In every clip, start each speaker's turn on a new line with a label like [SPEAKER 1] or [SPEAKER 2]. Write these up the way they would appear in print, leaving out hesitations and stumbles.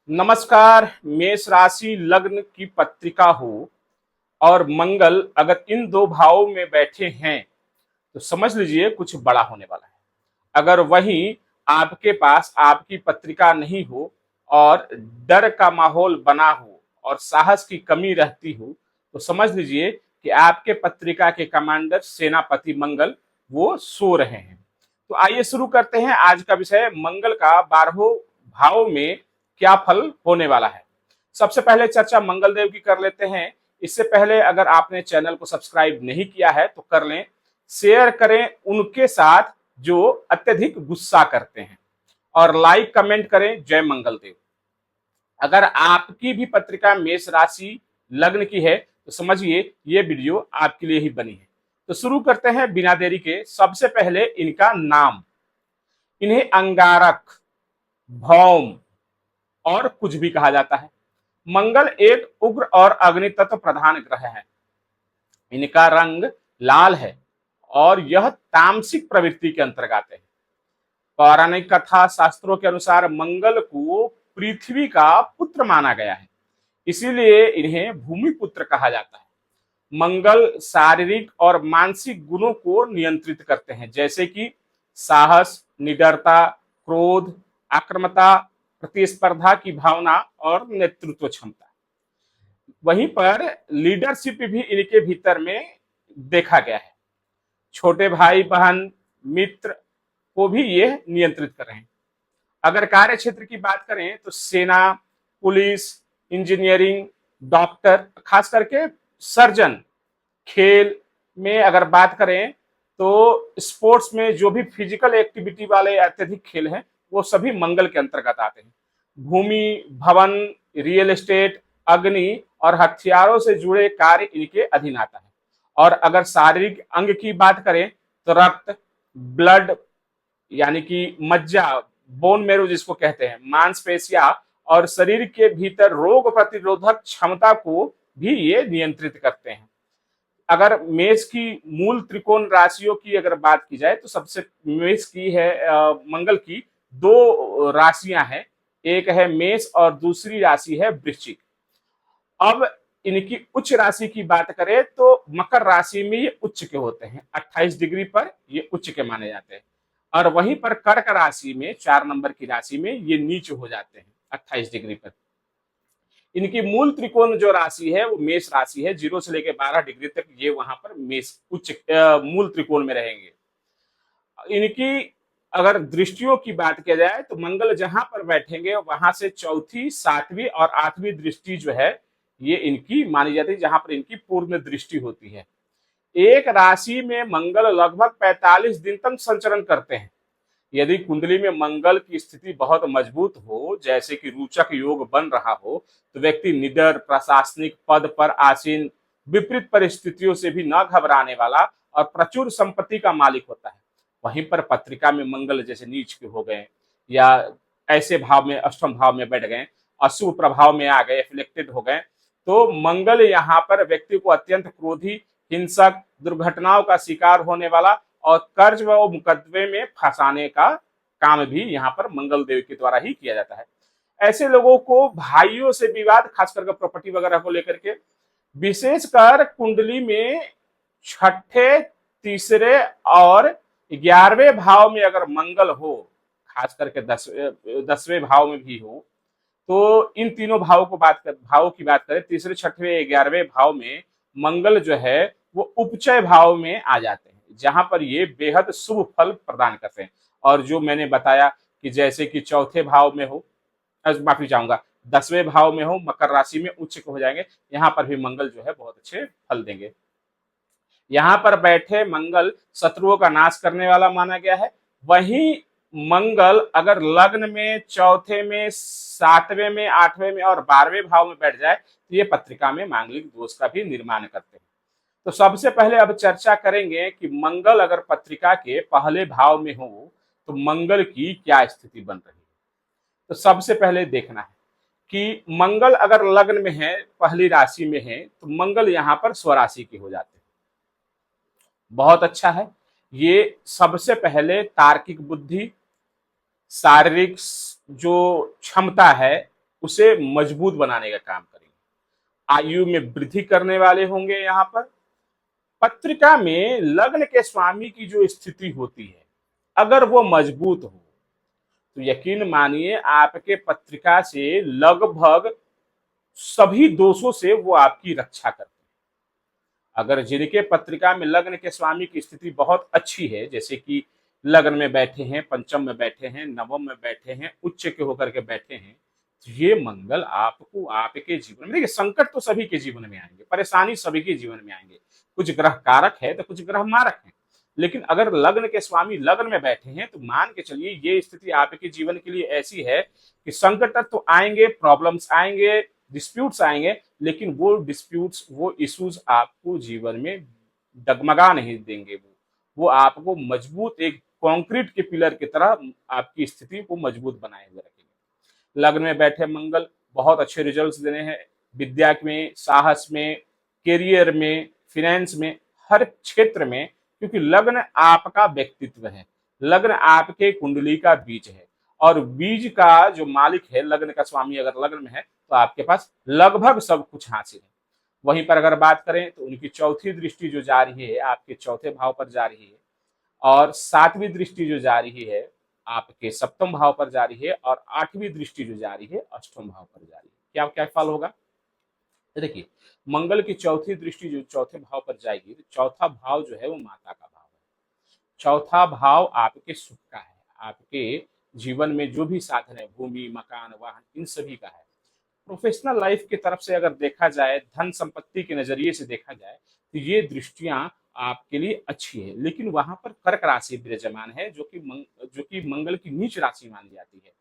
[SPEAKER 1] नमस्कार। मेष राशि लग्न की पत्रिका हो और मंगल अगर इन दो भावों में बैठे हैं तो समझ लीजिए कुछ बड़ा होने वाला है। अगर वहीं आपके पास आपकी पत्रिका नहीं हो और डर का माहौल बना हो और साहस की कमी रहती हो तो समझ लीजिए कि आपके पत्रिका के कमांडर सेनापति मंगल वो सो रहे हैं। तो आइए शुरू करते हैं आज का विषय, मंगल का 12 भाव में क्या फल होने वाला है। सबसे पहले चर्चा मंगल देव की कर लेते हैं। इससे पहले अगर आपने चैनल को सब्सक्राइब नहीं किया है तो कर लें, शेयर करें उनके साथ जो अत्यधिक गुस्सा करते हैं और लाइक कमेंट करें जय मंगल देव। अगर आपकी भी पत्रिका मेष राशि लग्न की है तो समझिए ये वीडियो आपके लिए ही बनी है। तो शुरू करते हैं बिना देरी के। सबसे पहले इनका नाम, इन्हें अंगारक, भौम और कुछ भी कहा जाता है। मंगल एक उग्र और अग्नि तत्व प्रधान ग्रह है। इनका रंग लाल है और यह तामसिक प्रवृत्ति के अंतर्गत है। पौराणिक कथा शास्त्रों के अनुसार मंगल को पृथ्वी का पुत्र माना गया है, इसीलिए इन्हें भूमि पुत्र कहा जाता है। मंगल शारीरिक और मानसिक गुणों को नियंत्रित करते हैं, जैसे कि साहस, निडरता, क्रोध, आक्रामकता, प्रतिस्पर्धा की भावना और नेतृत्व क्षमता। वहीं पर लीडरशिप भी इनके भीतर में देखा गया है। छोटे भाई बहन मित्र को भी ये नियंत्रित कर रहे हैं। अगर कार्य क्षेत्र की बात करें तो सेना, पुलिस, इंजीनियरिंग, डॉक्टर, खास करके सर्जन, खेल में अगर बात करें तो स्पोर्ट्स में जो भी फिजिकल एक्टिविटी वाले अत्यधिक खेल हैं वो सभी मंगल के अंतर्गत आते हैं। भूमि, भवन, रियल एस्टेट, अग्नि और हथियारों से जुड़े कार्य इनके अधीन आता है। और अगर शारीरिक अंग की बात करें तो रक्त, ब्लड यानी कि मज्जा, बोन मेरो जिसको कहते हैं, मांसपेशियां और शरीर के भीतर रोग प्रतिरोधक क्षमता को भी ये नियंत्रित करते हैं। अगर मेष की मूल त्रिकोण राशियों की अगर बात की जाए तो सबसे मेष की है मंगल की दो राशियां हैं, एक है मेष और दूसरी राशि है वृश्चिक। अब इनकी उच्च राशि की बात करें तो मकर राशि में ये उच्च के होते हैं, 28 डिग्री पर ये उच्च के माने जाते हैं। और वहीं पर कर्क राशि में 4 नंबर की राशि में ये नीच हो जाते हैं 28 डिग्री पर। इनकी मूल त्रिकोण जो राशि है वो मेष राशि है, 0 से लेकर 12 डिग्री तक ये वहां पर मेष उच्च मूल त्रिकोण में रहेंगे। इनकी अगर दृष्टियों की बात किया जाए तो मंगल जहां पर बैठेंगे वहां से चौथी, सातवीं और आठवीं दृष्टि जो है ये इनकी मानी जाती है, जहां पर इनकी पूर्ण दृष्टि होती है। एक राशि में मंगल लगभग 45 दिन तक संचरण करते हैं। यदि कुंडली में मंगल की स्थिति बहुत मजबूत हो, जैसे कि रोचक योग बन रहा हो, तो व्यक्ति निडर, प्रशासनिक पद पर आसीन, विपरीत परिस्थितियों से भी न घबराने वाला और प्रचुर संपत्ति का मालिक होता है। वहीं पर पत्रिका में मंगल जैसे नीच के हो गए या ऐसे भाव में, अष्टम भाव में बैठ गए, अशुभ प्रभाव में आ गए, एफिलेक्टेड हो गए, तो मंगल यहाँ पर व्यक्ति को अत्यंत क्रोधी, हिंसक, दुर्घटनाओं का शिकार होने वाला और कर्ज व मुकदमे में फंसाने का काम भी यहाँ पर मंगल देव के द्वारा ही किया जाता है। ऐसे लोगों को भाइयों से विवाद, खास करके प्रॉपर्टी वगैरह को लेकर के, विशेषकर कुंडली में छठे, तीसरे और 11वें भाव में अगर मंगल हो, खास करके 10वें भाव में भी हो, तो इन तीनों भावों की बात करें, तीसरे, छठवें, 11वें भाव में मंगल जो है वो उपचय भाव में आ जाते हैं, जहां पर ये बेहद शुभ फल प्रदान करते हैं। और जो मैंने बताया कि जैसे कि चौथे भाव में हो, माफी चाहूंगा, 10वें भाव में हो, मकर राशि में उच्च हो जाएंगे, यहाँ पर भी मंगल जो है बहुत अच्छे फल देंगे। यहाँ पर बैठे मंगल शत्रुओं का नाश करने वाला माना गया है। वहीं मंगल अगर लग्न में, चौथे में, सातवें में, आठवें में और 12वें भाव में बैठ जाए तो ये पत्रिका में मांगलिक दोष का भी निर्माण करते हैं। तो सबसे पहले अब चर्चा करेंगे कि मंगल अगर पत्रिका के पहले भाव में हो तो मंगल की क्या स्थिति बन रही है। तो सबसे पहले देखना है कि मंगल अगर लग्न में है, पहली राशि में है, तो मंगल यहाँ पर स्वराशि के हो जाते हैं। बहुत अच्छा है। ये सबसे पहले तार्किक बुद्धि, शारीरिक जो क्षमता है, उसे मजबूत बनाने का काम करेंगे। आयु में वृद्धि करने वाले होंगे। यहाँ पर पत्रिका में लग्न के स्वामी की जो स्थिति होती है, अगर वो मजबूत हो तो यकीन मानिए आपके पत्रिका से लगभग सभी दोषों से वो आपकी रक्षा करते हैं। अगर जिनके पत्रिका में लग्न के स्वामी की स्थिति बहुत अच्छी है, जैसे कि लग्न में बैठे हैं, पंचम में बैठे हैं, नवम में बैठे हैं, उच्च के होकर के बैठे हैं, तो ये मंगल आपको आपके जीवन में, देखिए संकट तो सभी के जीवन में आएंगे, परेशानी सभी के जीवन में आएंगे, कुछ ग्रह कारक है तो कुछ ग्रह मारक है। लेकिन अगर लग्न के स्वामी लग्न में बैठे हैं तो मान के चलिए ये स्थिति आपके जीवन के लिए ऐसी है कि संकट तो आएंगे, प्रॉब्लम्स आएंगे, डिस्प्यूट्स आएंगे, लेकिन वो डिस्प्यूट्स, वो इश्यूज आपको जीवन में डगमगा नहीं देंगे। वो आपको मजबूत एक कंक्रीट के पिलर की तरह आपकी स्थिति को मजबूत बनाए हुए रखेंगे। लग्न में बैठे मंगल बहुत अच्छे रिजल्ट्स देने हैं, विद्या में, साहस में, करियर में, फिनेंस में, हर क्षेत्र में, क्योंकि लग्न आपका व्यक्तित्व है, लग्न आपके कुंडली का बीज है, और बीज का जो मालिक है, लग्न का स्वामी अगर लग्न में है तो आपके पास लगभग सब कुछ हासिल है। वहीं पर अगर बात करें तो उनकी चौथी दृष्टि जो जा रही है आपके चौथे भाव पर जा रही है, और सातवीं दृष्टि जो जा रही है आपके सप्तम भाव पर जा रही है, और आठवीं दृष्टि जो जा रही है अष्टम भाव पर जा रही है। क्या क्या फल होगा? देखिए, मंगल की चौथी दृष्टि जो चौथे भाव पर जाएगी तो चौथा भाव जो है वो माता का भाव है। चौथा भाव आपके सुख का है, आपके जीवन में जो भी साधन है, भूमि, मकान, वाहन, इन सभी का है। प्रोफेशनल लाइफ की तरफ से अगर देखा जाए, धन संपत्ति के नजरिए से देखा जाए, तो ये दृष्टियां आपके लिए अच्छी है। लेकिन वहां पर कर्क राशि विराजमान है, जो कि मंगल की नीच राशि मानी जाती है,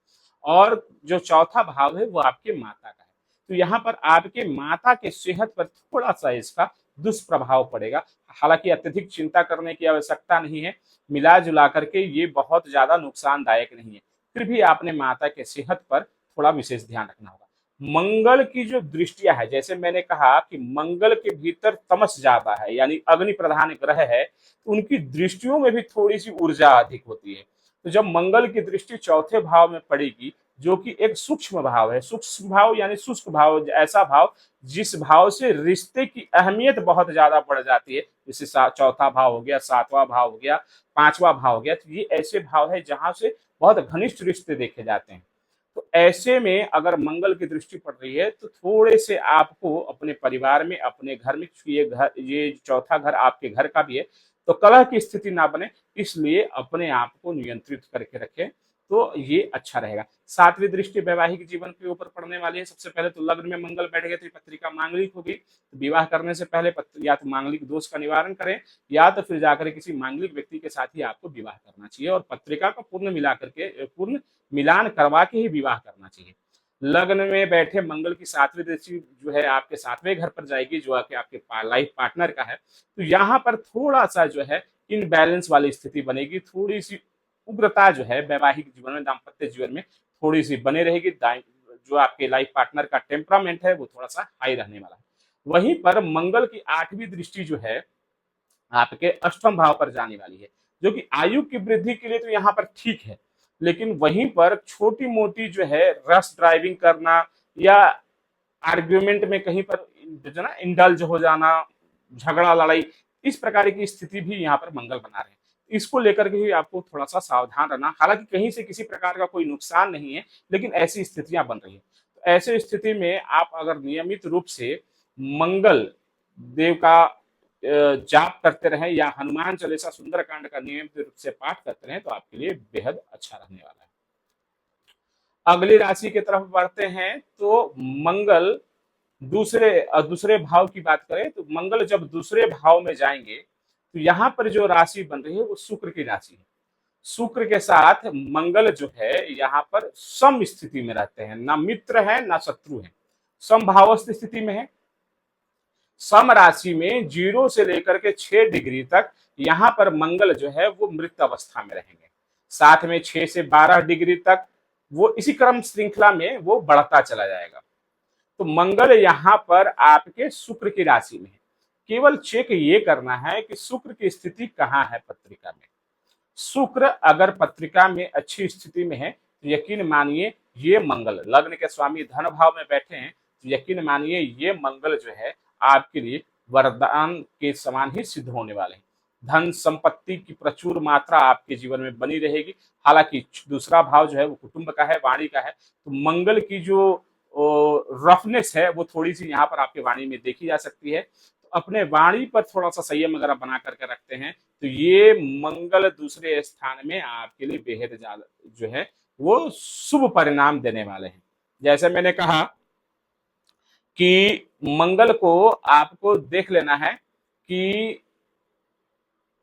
[SPEAKER 1] और जो चौथा भाव है वो आपके माता का है। तो यहाँ पर आपके माता के सेहत पर थोड़ा सा इसका दुष्प्रभाव पड़ेगा। हालांकि अत्यधिक चिंता करने की आवश्यकता नहीं है, मिला जुला करके ये बहुत ज्यादा नुकसानदायक नहीं है। फिर भी आपने माता के सेहत पर थोड़ा विशेष ध्यान रखना होगा। मंगल की जो दृष्टियां है, जैसे मैंने कहा कि मंगल के भीतर तमस ज्यादा है, यानी अग्नि प्रधान ग्रह है, तो उनकी दृष्टियों में भी थोड़ी सी ऊर्जा अधिक होती है। तो जब मंगल की दृष्टि चौथे भाव में पड़ेगी, जो कि एक सूक्ष्म भाव है, सूक्ष्म भाव यानी शुष्क भाव, ऐसा भाव जिस भाव से रिश्ते की अहमियत बहुत ज्यादा बढ़ जाती है, जैसे चौथा भाव हो गया, सातवां भाव हो गया, पांचवा भाव हो गया, तो ये ऐसे भाव है जहां से बहुत घनिष्ठ रिश्ते देखे जाते हैं। तो ऐसे में अगर मंगल की दृष्टि पड़ रही है तो थोड़े से आपको अपने परिवार में, अपने घर में, ये चौथा घर आपके घर का भी है, तो कलह की स्थिति ना बने, इसलिए अपने आप को नियंत्रित करके रखें तो ये अच्छा रहेगा। सातवीं दृष्टि वैवाहिक जीवन के ऊपर पड़ने वाली है। सबसे पहले तो लग्न में मंगल बैठ गए तो पत्रिका मांगलिक होगी, तो विवाह करने से पहले या तो मांगलिक दोष का निवारण करें, या तो फिर जाकर किसी मांगलिक व्यक्ति के साथ ही आपको विवाह करना चाहिए, और पत्रिका का पूर्ण मिलान करवा के ही विवाह करना चाहिए। लग्न में बैठे मंगल की सातवीं दृष्टि जो है आपके सातवें घर पर जाएगी, जो आपके लाइफ पार्टनर का है, तो यहाँ पर थोड़ा सा जो है इनबैलेंस वाली स्थिति बनेगी, थोड़ी सी उग्रता जो है वैवाहिक जीवन में, दाम्पत्य जीवन में थोड़ी सी बने रहेगी। जो आपके लाइफ पार्टनर का टेम्परामेंट है वो थोड़ा सा हाई रहने वाला है। वहीं पर मंगल की आठवीं दृष्टि जो है आपके अष्टम भाव पर जाने वाली है, जो कि आयु की वृद्धि के लिए तो यहाँ पर ठीक है, लेकिन वहीं पर छोटी मोटी जो है रश ड्राइविंग करना, या आर्ग्यूमेंट में कहीं पर जो ना इंडल्ज हो जाना, झगड़ा लड़ाई, इस प्रकार की स्थिति भी यहाँ पर मंगल बना रहे हैं। इसको लेकर के भी आपको थोड़ा सा सावधान रहना। हालांकि कहीं से किसी प्रकार का कोई नुकसान नहीं है, लेकिन ऐसी स्थितियां बन रही है। तो ऐसे स्थिति में आप अगर नियमित रूप से मंगल देव का जाप करते रहें, या हनुमान चालीसा सुंदरकांड का नियमित रूप से पाठ करते रहें, तो आपके लिए बेहद अच्छा रहने वाला है। अगली राशि की तरफ बढ़ते हैं तो मंगल दूसरे भाव की बात करें तो मंगल जब दूसरे भाव में जाएंगे तो यहाँ पर जो राशि बन रही है वो शुक्र की राशि है। शुक्र के साथ मंगल जो है यहाँ पर सम स्थिति में रहते हैं, ना मित्र है ना शत्रु है, समभावस्थ स्थिति में है। सम राशि में 0 से लेकर के 6 डिग्री तक यहाँ पर मंगल जो है वो मृत अवस्था में रहेंगे। साथ में 6 से 12 डिग्री तक वो इसी क्रम श्रृंखला में वो बढ़ता चला जाएगा। तो मंगल यहाँ पर आपके शुक्र की राशि में है। केवल चेक ये करना है कि शुक्र की स्थिति कहाँ है पत्रिका में। शुक्र अगर पत्रिका में अच्छी स्थिति में है तो यकीन मानिए ये मंगल लग्न के स्वामी धन भाव में बैठे हैं, तो यकीन मानिए ये मंगल जो है आपके लिए वरदान के समान ही सिद्ध होने वाले हैं। धन संपत्ति की प्रचुर मात्रा आपके जीवन में बनी रहेगी। हालांकि दूसरा भाव जो है वो कुटुंब का है, वाणी का है, तो मंगल की जो रफनेस है वो थोड़ी सी यहाँ पर आपके वाणी में देखी जा सकती है। तो अपने वाणी पर थोड़ा सा संयम अगर आप बना करके रखते हैं तो ये मंगल दूसरे स्थान में आपके लिए बेहद ज्यादा जो है वो शुभ परिणाम देने वाले हैं। जैसे मैंने कहा कि मंगल को आपको देख लेना है कि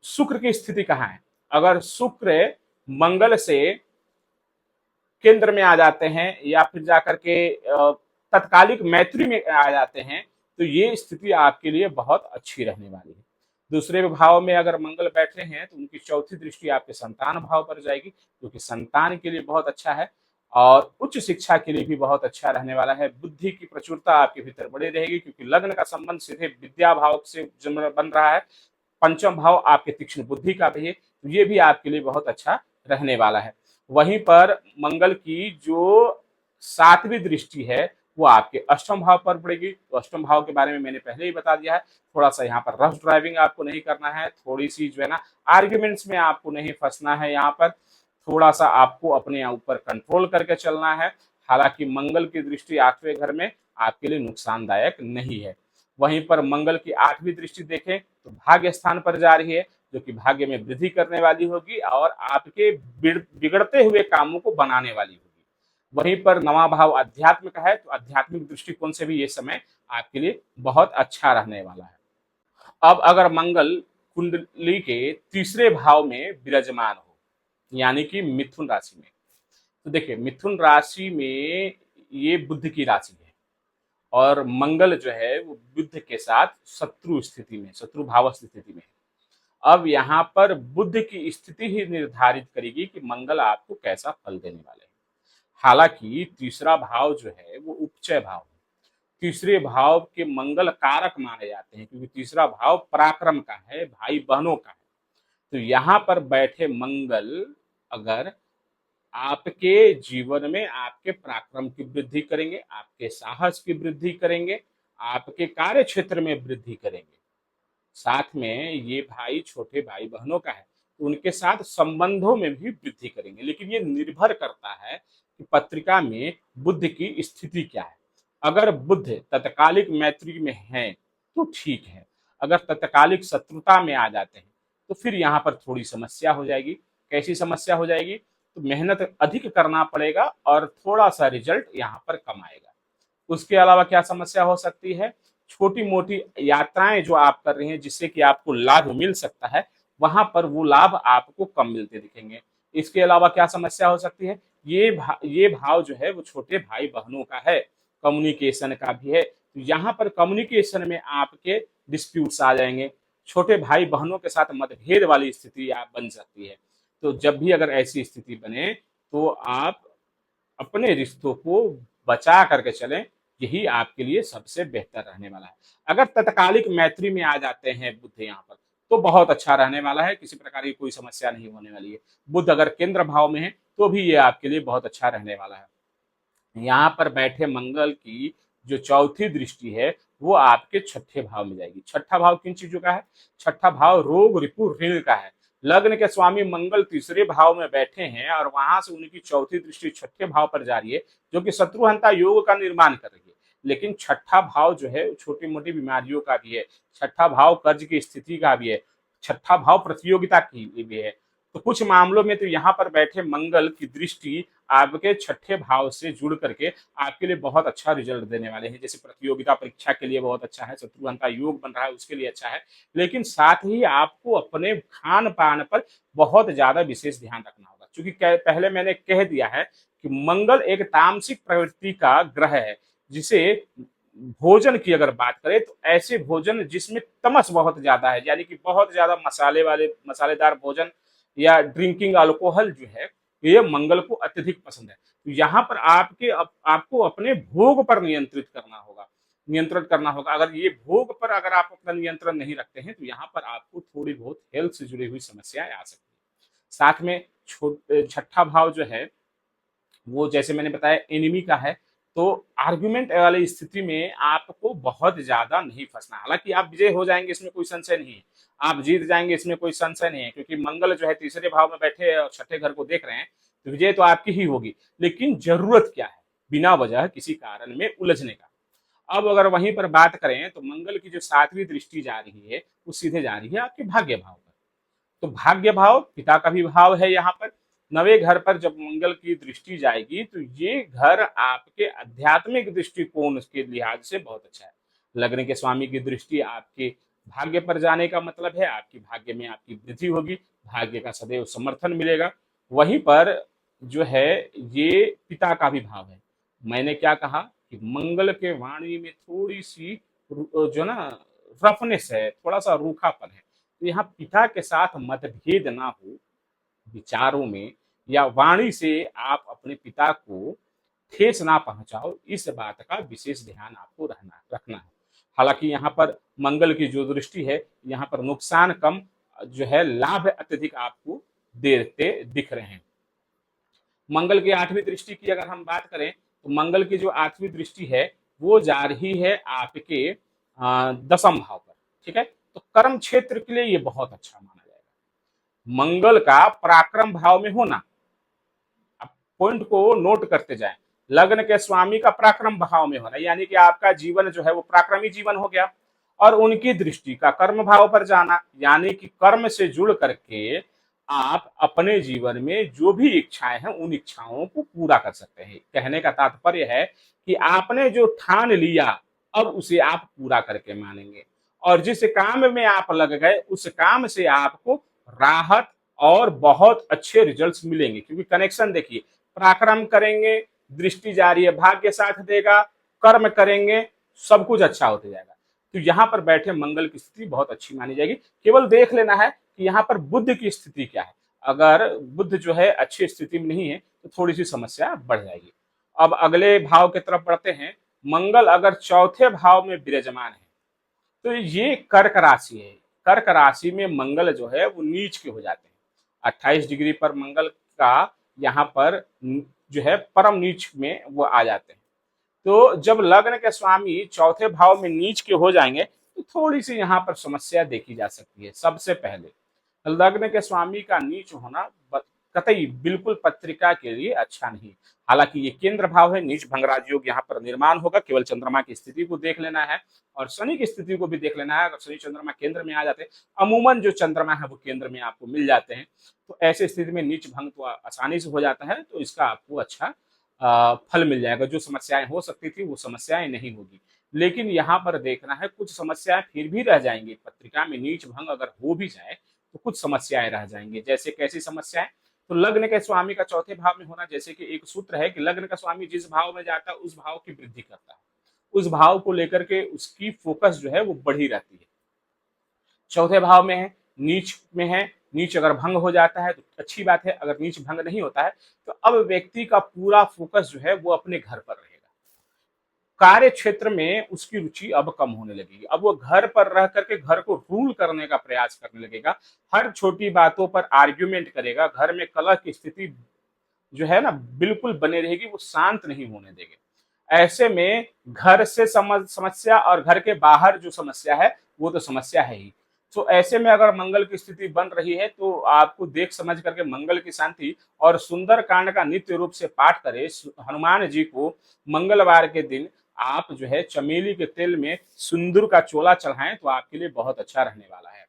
[SPEAKER 1] शुक्र की स्थिति कहाँ है। अगर शुक्र मंगल से केंद्र में आ जाते हैं या फिर जाकर के तत्कालिक मैत्री में आ जाते हैं तो ये स्थिति आपके लिए बहुत अच्छी रहने वाली है। दूसरे भाव में अगर मंगल बैठे हैं तो उनकी चौथी दृष्टि आपके संतान भाव पर जाएगी, जो कि संतान के लिए बहुत अच्छा है और उच्च शिक्षा के लिए भी बहुत अच्छा रहने वाला है। बुद्धि की प्रचुरता आपके भीतर बड़ी रहेगी, क्योंकि लग्न का संबंध सीधे विद्या भाव से बन रहा है। पंचम भाव आपके तीक्ष्ण बुद्धि का भी है, तो ये भी आपके लिए बहुत अच्छा रहने वाला है। वहीं पर मंगल की जो सातवीं दृष्टि है वो आपके अष्टम भाव पर पड़ेगी। तो अष्टम भाव के बारे में मैंने पहले ही बता दिया है। थोड़ा सा यहाँ पर रफ ड्राइविंग आपको नहीं करना है, थोड़ी सी जो है ना आर्ग्यूमेंट्स में आपको नहीं फंसना है। यहाँ पर थोड़ा सा आपको अपने ऊपर कंट्रोल करके चलना है। हालांकि मंगल की दृष्टि आठवें घर में आपके लिए नुकसानदायक नहीं है। वहीं पर मंगल की आठवीं दृष्टि देखें तो भाग्य स्थान पर जा रही है, जो कि भाग्य में वृद्धि करने वाली होगी और आपके बिगड़ते हुए कामों को बनाने वाली होगी। वहीं पर नवा भाव अध्यात्म का है, तो आध्यात्मिक दृष्टिकोण से भी ये समय आपके लिए बहुत अच्छा रहने वाला है। अब अगर मंगल कुंडली के तीसरे भाव में विराजमान हो, यानी कि मिथुन राशि में, तो देखिए मिथुन राशि में ये बुध की राशि है और मंगल जो है वो बुध के साथ शत्रु स्थिति में, शत्रु भाव स्थिति में। अब यहाँ पर बुध की स्थिति ही निर्धारित करेगी कि मंगल आपको कैसा फल देने वाले हैं। हालांकि तीसरा भाव जो है वो उपचय भाव है। तीसरे भाव के मंगल कारक माने जाते हैं, क्योंकि तीसरा भाव पराक्रम का है, भाई बहनों का है। तो यहाँ पर बैठे मंगल अगर आपके जीवन में आपके पराक्रम की वृद्धि करेंगे, आपके साहस की वृद्धि करेंगे, आपके कार्य क्षेत्र में वृद्धि करेंगे। साथ में ये भाई छोटे भाई बहनों का है, तो उनके साथ संबंधों में भी वृद्धि करेंगे। लेकिन ये निर्भर करता है कि पत्रिका में बुध की स्थिति क्या है। अगर बुध तत्कालिक मैत्री में है तो ठीक है, अगर तत्कालिक शत्रुता में आ जाते हैं तो फिर यहाँ पर थोड़ी समस्या हो जाएगी। कैसी समस्या हो जाएगी? तो मेहनत अधिक करना पड़ेगा और थोड़ा सा रिजल्ट यहाँ पर कम आएगा। उसके अलावा क्या समस्या हो सकती है? छोटी मोटी यात्राएं जो आप कर रहे हैं जिससे कि आपको लाभ मिल सकता है, वहां पर वो लाभ आपको कम मिलते दिखेंगे। इसके अलावा क्या समस्या हो सकती है? ये भाव जो है वो छोटे भाई बहनों का है, कम्युनिकेशन का भी है। तो यहाँ पर कम्युनिकेशन में आपके डिस्प्यूट्स आ जाएंगे, छोटे भाई बहनों के साथ मतभेद वाली स्थिति आप बन सकती है। तो जब भी अगर ऐसी स्थिति बने तो आप अपने रिश्तों को बचा करके चलें, यही आपके लिए सबसे बेहतर रहने वाला है। अगर तत्कालिक मैत्री में आ जाते हैं बुध यहाँ पर तो बहुत अच्छा रहने वाला है, किसी प्रकार की कोई समस्या नहीं होने वाली है। बुध अगर केंद्र भाव में है तो भी ये आपके लिए बहुत अच्छा रहने वाला है। यहाँ पर बैठे मंगल की जो चौथी दृष्टि है वो आपके छठे भाव में जाएगी। छठा भाव किन चीजों का है? छठा भाव रोग रिपु ऋण का है। लग्न के स्वामी मंगल तीसरे भाव में बैठे हैं और वहां से उनकी चौथी दृष्टि छठे भाव पर जा रही है, जो कि शत्रुहंता योग का निर्माण कर रही है। लेकिन छठा भाव जो है छोटी मोटी बीमारियों का भी है, छठा भाव कर्ज की स्थिति का भी है, छठा भाव प्रतियोगिता की भी है। तो कुछ मामलों में तो यहाँ पर बैठे मंगल की दृष्टि आपके छठे भाव से जुड़ करके आपके लिए बहुत अच्छा रिजल्ट देने वाले हैं। जैसे प्रतियोगिता परीक्षा के लिए बहुत अच्छा है, शत्रुघ्न योग बन रहा है उसके लिए अच्छा है। लेकिन साथ ही आपको अपने खान पान पर बहुत ज्यादा विशेष ध्यान रखना होगा, क्योंकि पहले मैंने कह दिया है कि मंगल एक तामसिक प्रवृत्ति का ग्रह है। जिसे भोजन की अगर बात करें तो ऐसे भोजन जिसमें तमस बहुत ज्यादा है, यानी कि बहुत ज्यादा मसाले वाले मसालेदार भोजन या ड्रिंकिंग अल्कोहल जो है ये मंगल को अत्यधिक पसंद है। तो यहाँ पर आपको अपने भोग पर नियंत्रित करना होगा, नियंत्रण करना होगा। अगर ये भोग पर अगर आप अपना नियंत्रण नहीं रखते हैं तो यहाँ पर आपको थोड़ी बहुत हेल्थ से जुड़ी हुई समस्याएं आ सकती है। साथ में छठा भाव जो है वो जैसे मैंने बताया एनिमी का है, तो आर्गुमेंट वाली स्थिति में आपको बहुत ज्यादा नहीं फंसना। हालांकि आप विजय हो जाएंगे, इसमें कोई संशय नहीं है, आप जीत जाएंगे, इसमें कोई संशय नहीं है, क्योंकि मंगल जो है तीसरे भाव में बैठे हैं और छठे घर को देख रहे हैं, तो विजय तो आपकी ही होगी। लेकिन जरूरत क्या है बिना वजह किसी कारण में उलझने का। अब अगर वहीं पर बात करें तो मंगल की जो सातवीं दृष्टि जा रही है वो सीधे जा रही है आपके भाग्य भाव पर। तो भाग्य भाव पिता का भी भाव है यहाँ पर। नवे घर पर जब मंगल की दृष्टि जाएगी तो ये घर आपके आध्यात्मिक दृष्टिकोण के लिहाज से बहुत अच्छा है। लग्न के स्वामी की दृष्टि आपके भाग्य पर जाने का मतलब है आपकी भाग्य में आपकी वृद्धि होगी, भाग्य का सदैव समर्थन मिलेगा। वहीं पर जो है ये पिता का भी भाव है। मैंने क्या कहा कि मंगल के वाणी में थोड़ी सी जो ना रफनेस है, थोड़ा सा रूखापन है। तो यहाँ पिता के साथ मतभेद ना हो विचारों में, या वाणी से आप अपने पिता को ठेस ना पहुंचाओ, इस बात का विशेष ध्यान आपको रखना है। हालांकि यहाँ पर मंगल की जो दृष्टि है, यहाँ पर नुकसान कम जो है लाभ अत्यधिक आपको देते दिख रहे हैं। मंगल की आठवीं दृष्टि की अगर हम बात करें तो मंगल की जो आठवीं दृष्टि है वो जा रही है आपके दसम भाव पर। ठीक है, तो कर्म क्षेत्र के लिए ये बहुत अच्छा माना जाएगा। मंगल का पराक्रम भाव में होना, आप पॉइंट को नोट करते जाएं, लग्न के स्वामी का पराक्रम भाव में होना, यानी कि आपका जीवन जो है वो पराक्रमी जीवन हो गया। और उनकी दृष्टि का कर्म भाव पर जाना, यानी कि कर्म से जुड़ करके आप अपने जीवन में जो भी इच्छाएं हैं उन इच्छाओं को पूरा कर सकते हैं। कहने का तात्पर्य है कि आपने जो ठान लिया अब उसे आप पूरा करके मानेंगे, और जिस काम में आप लग गए उस काम से आपको राहत और बहुत अच्छे रिजल्ट्स मिलेंगे। क्योंकि कनेक्शन देखिए, पराक्रम करेंगे, दृष्टि जारी है, भाग्य साथ देगा, कर्म करेंगे, सब कुछ अच्छा होते जाएगा। तो यहाँ पर बैठे मंगल की स्थिति बहुत अच्छी मानी जाएगी। केवल देख लेना है कि यहाँ पर बुध की स्थिति क्या है। अगर बुध जो है अच्छी स्थिति में नहीं है तो थोड़ी सी समस्या बढ़ जाएगी। अब अगले भाव की तरफ बढ़ते हैं। मंगल अगर चौथे भाव में विराजमान है तो ये कर्क राशि है। कर्क राशि में मंगल जो है वो नीच के हो जाते हैं। 28 डिग्री पर मंगल का यहाँ पर जो है परम नीच में वो आ जाते हैं। तो जब लग्न के स्वामी चौथे भाव में नीच के हो जाएंगे तो थोड़ी सी यहाँ पर समस्या देखी जा सकती है। सबसे पहले लग्न के स्वामी का नीच होना कतई बिल्कुल पत्रिका के लिए अच्छा नहीं। हालांकि ये केंद्र भाव है, नीच भंग राजयोग यहाँ पर निर्माण होगा। केवल चंद्रमा की स्थिति को देख लेना है और शनि की स्थिति को भी देख लेना है। अगर शनि चंद्रमा केंद्र में आ जाते हैं, अमूमन जो चंद्रमा है वो केंद्र में आपको मिल जाते हैं, तो ऐसे स्थिति में नीच भंग तो आसानी से हो जाता है। तो इसका आपको अच्छा फल मिल जाएगा। जो समस्याएं हो सकती थी वो समस्याएं नहीं होगी। लेकिन यहाँ पर देखना है कुछ समस्याएं फिर भी रह जाएंगी। पत्रिका में नीच भंग अगर हो भी जाए तो कुछ समस्याएं रह जाएंगी। जैसे कैसी समस्याएं? तो लग्न के स्वामी का चौथे भाव में होना, जैसे कि एक सूत्र है कि लग्न का स्वामी जिस भाव में जाता है उस भाव की वृद्धि करता है, उस भाव को लेकर के उसकी फोकस जो है वो बढ़ी रहती है। चौथे भाव में है, नीच में है, नीच अगर भंग हो जाता है तो अच्छी बात है। अगर नीच भंग नहीं होता है तो अब व्यक्ति का पूरा फोकस जो है वो अपने घर पर रहेगा। कार्य क्षेत्र में उसकी रुचि अब कम होने लगेगी। अब वो घर पर रह करके घर को रूल करने का प्रयास करने लगेगा। हर छोटी बातों पर आर्ग्यूमेंट करेगा। घर में कलह की स्थिति जो है ना बिल्कुल बने रहेगी, वो शांत नहीं होने देंगे। ऐसे में घर से समस्या और घर के बाहर जो समस्या है वो तो समस्या है ही। तो ऐसे में अगर मंगल की स्थिति बन रही है तो आपको देख समझ करके मंगल की शांति और सुंदर कांड का नित्य रूप से पाठ करें। हनुमान जी को मंगलवार के दिन आप जो है चमेली के तेल में सिंदूर का चोला चढ़ाएं तो आपके लिए बहुत अच्छा रहने वाला है।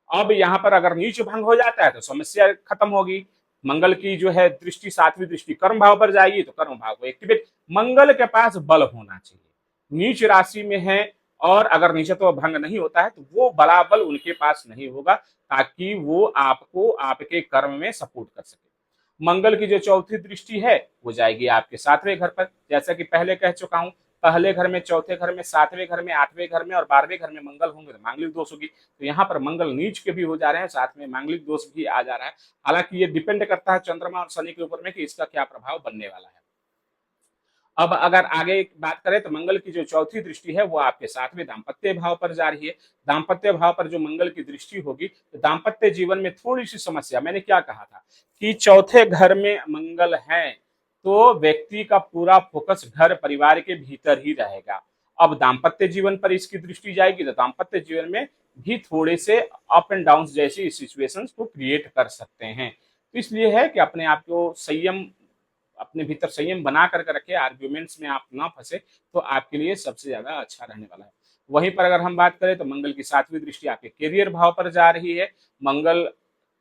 [SPEAKER 1] अब यहाँ पर अगर नीच भंग हो जाता है तो समस्या खत्म होगी। मंगल की जो है दृष्टि सातवीं दृष्टि कर्म भाव पर जाएगी तो कर्म भाव को एक्टिवेट। मंगल के पास बल होना चाहिए। नीच राशि में है और अगर नीचत्व भंग नहीं होता है तो वो बड़ा बल उनके पास नहीं होगा ताकि वो आपको आपके कर्म में सपोर्ट कर सके। मंगल की जो चौथी दृष्टि है वो जाएगी आपके सातवें घर पर। जैसा कि पहले कह चुका हूं, पहले घर में, चौथे घर में, सातवें घर में, आठवें घर में और 12वें घर में मंगल होंगे तो मांगलिक दोष होगी। तो यहाँ पर मंगल नीच के भी हो जा रहे हैं, साथ में मांगलिक दोष भी आ जा रहा है। हालांकि ये डिपेंड करता है चंद्रमा और शनि के ऊपर में कि इसका क्या प्रभाव बनने वाला है। अब अगर आगे बात करें तो मंगल की जो चौथी दृष्टि है वो आपके सातवें दाम्पत्य भाव पर जा रही है। दाम्पत्य भाव पर जो मंगल की दृष्टि होगी तो दाम्पत्य जीवन में थोड़ी सी समस्या, मैंने क्या कहा था कि चौथे घर में मंगल है तो व्यक्ति का पूरा फोकस घर परिवार के भीतर ही रहेगा। अब दाम्पत्य जीवन पर इसकी दृष्टि जाएगी तो दाम्पत्य जीवन में भी थोड़े से अप एंड डाउन जैसी सिचुएशंस को क्रिएट कर सकते हैं। तो इसलिए है कि अपने आप को संयम, अपने भीतर संयम बना करके रखे, आर्ग्यूमेंट्स में आप ना फंसे, तो आपके लिए सबसे ज्यादा अच्छा रहने वाला है। वहीं पर अगर हम बात करें तो मंगल की 7वीं दृष्टि आपके करियर भाव पर जा रही है। मंगल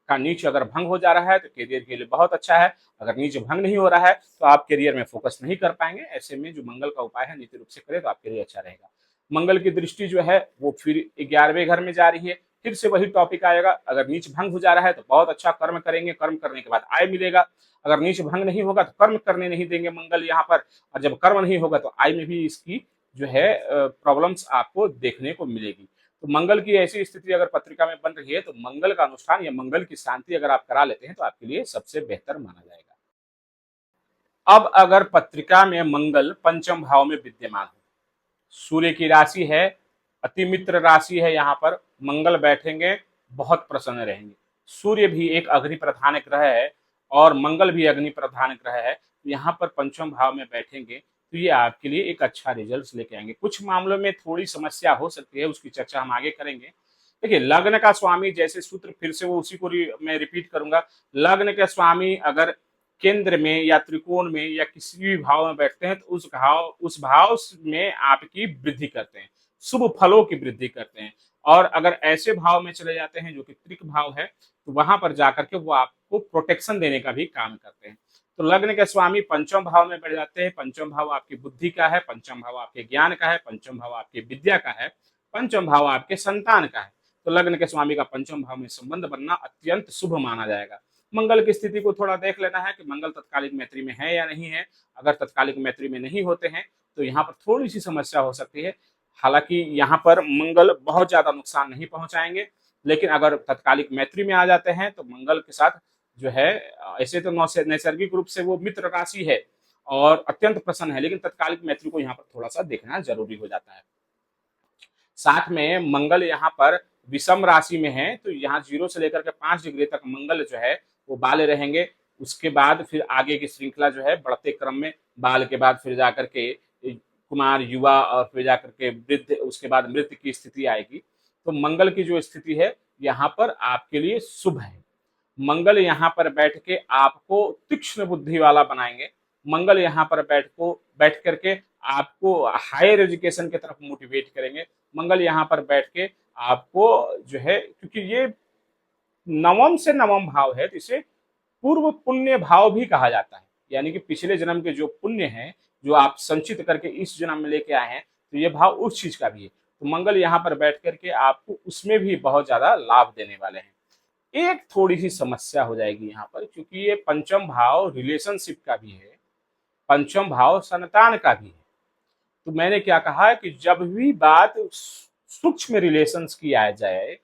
[SPEAKER 1] का नीच अगर भंग हो जा रहा है तो करियर के लिए बहुत अच्छा है। अगर नीच भंग नहीं हो रहा है तो आप करियर में फोकस नहीं कर पाएंगे। ऐसे में जो मंगल का उपाय है नित्य रूप से करें तो आपके लिए अच्छा रहेगा। मंगल की दृष्टि जो है वो फिर 11वें घर में जा रही है। फिर से वही टॉपिक आएगा, अगर नीच भंग हो जा रहा है तो बहुत अच्छा कर्म करेंगे, कर्म करने के बाद आय मिलेगा। अगर नीच भंग नहीं होगा तो कर्म करने नहीं देंगे मंगल यहाँ पर, और जब कर्म नहीं होगा तो आय में भी इसकी जो है प्रॉब्लम्स आपको देखने को मिलेगी। तो मंगल की ऐसी स्थिति अगर पत्रिका में बन रही है तो मंगल का अनुष्ठान या मंगल की शांति अगर आप करा लेते हैं तो आपके लिए सबसे बेहतर माना जाएगा। अब अगर पत्रिका में मंगल पंचम भाव में विद्यमान हो, सूर्य की राशि है, अति मित्र राशि है, यहाँ पर मंगल बैठेंगे, बहुत प्रसन्न रहेंगे। सूर्य भी एक अग्नि प्रधान ग्रह है और मंगल भी अग्नि प्रधान ग्रह है। यहाँ पर पंचम भाव में बैठेंगे तो ये आपके लिए एक अच्छा रिजल्ट लेके आएंगे। कुछ मामलों में थोड़ी समस्या हो सकती है, उसकी चर्चा हम आगे करेंगे। देखिए, लग्न का स्वामी, जैसे सूत्र फिर से वो उसी को मैं रिपीट करूंगा, लग्न के स्वामी अगर केंद्र में या त्रिकोण में या किसी भी भाव में बैठते हैं तो उस भाव में आपकी वृद्धि करते हैं, शुभ फलों की वृद्धि करते हैं। और अगर ऐसे भाव में चले जाते हैं जो कि त्रिक भाव है तो वहां पर जाकर के वो आपको प्रोटेक्शन देने का भी काम करते हैं। तो लग्न के स्वामी पंचम भाव में बैठ जाते हैं। पंचम भाव आपकी बुद्धि का है, पंचम भाव आपके ज्ञान का है, पंचम भाव आपकी विद्या का है, पंचम भाव आपके संतान का है। तो लग्न के स्वामी का पंचम भाव में संबंध बनना अत्यंत शुभ माना जाएगा। मंगल की स्थिति को थोड़ा देख लेना है कि मंगल तत्कालिक मैत्री में है या नहीं है। अगर तत्कालिक मैत्री में नहीं होते हैं तो यहाँ पर थोड़ी सी समस्या हो सकती है। हालांकि यहाँ पर मंगल बहुत ज्यादा नुकसान नहीं पहुंचाएंगे, लेकिन अगर तत्कालिक मैत्री में आ जाते हैं तो मंगल के साथ जो है, ऐसे तो नैसर्गिक रूप से वो मित्र राशि है और अत्यंत प्रसन्न है, लेकिन तत्कालिक मैत्री को यहाँ पर थोड़ा सा देखना जरूरी हो जाता है। साथ में मंगल यहाँ पर विषम राशि में है तो यहाँ 0 से लेकर के 5 डिग्री तक मंगल जो है वो बाल रहेंगे। उसके बाद फिर आगे की श्रृंखला जो है बढ़ते क्रम में बाल के बाद फिर जाकर के कुमार, युवा और फिर जाकर के वृद्ध, उसके बाद मृत्यु की स्थिति आएगी। तो मंगल की जो स्थिति है यहाँ पर आपके लिए शुभ है। मंगल यहाँ पर बैठ के आपको तीक्ष्ण बुद्धि वाला बनाएंगे। मंगल यहाँ पर बैठ करके आपको हायर एजुकेशन की तरफ मोटिवेट करेंगे। मंगल यहाँ पर बैठ के आपको जो है, क्योंकि ये नवम से नवम भाव है तो इसे पूर्व पुण्य भाव भी कहा जाता है, यानी कि पिछले जन्म के जो पुण्य है जो आप संचित करके इस जन्म में लेके आए हैं तो ये भाव उस चीज का भी है। तो मंगल यहाँ पर बैठ करके आपको उसमें भी बहुत ज्यादा लाभ देने वाले हैं। एक थोड़ी सी समस्या हो जाएगी यहाँ पर, क्योंकि ये पंचम भाव रिलेशनशिप का भी है, पंचम भाव संतान का भी है। तो मैंने क्या कहा कि जब भी बात सूक्ष्म रिलेशंस की आ जाए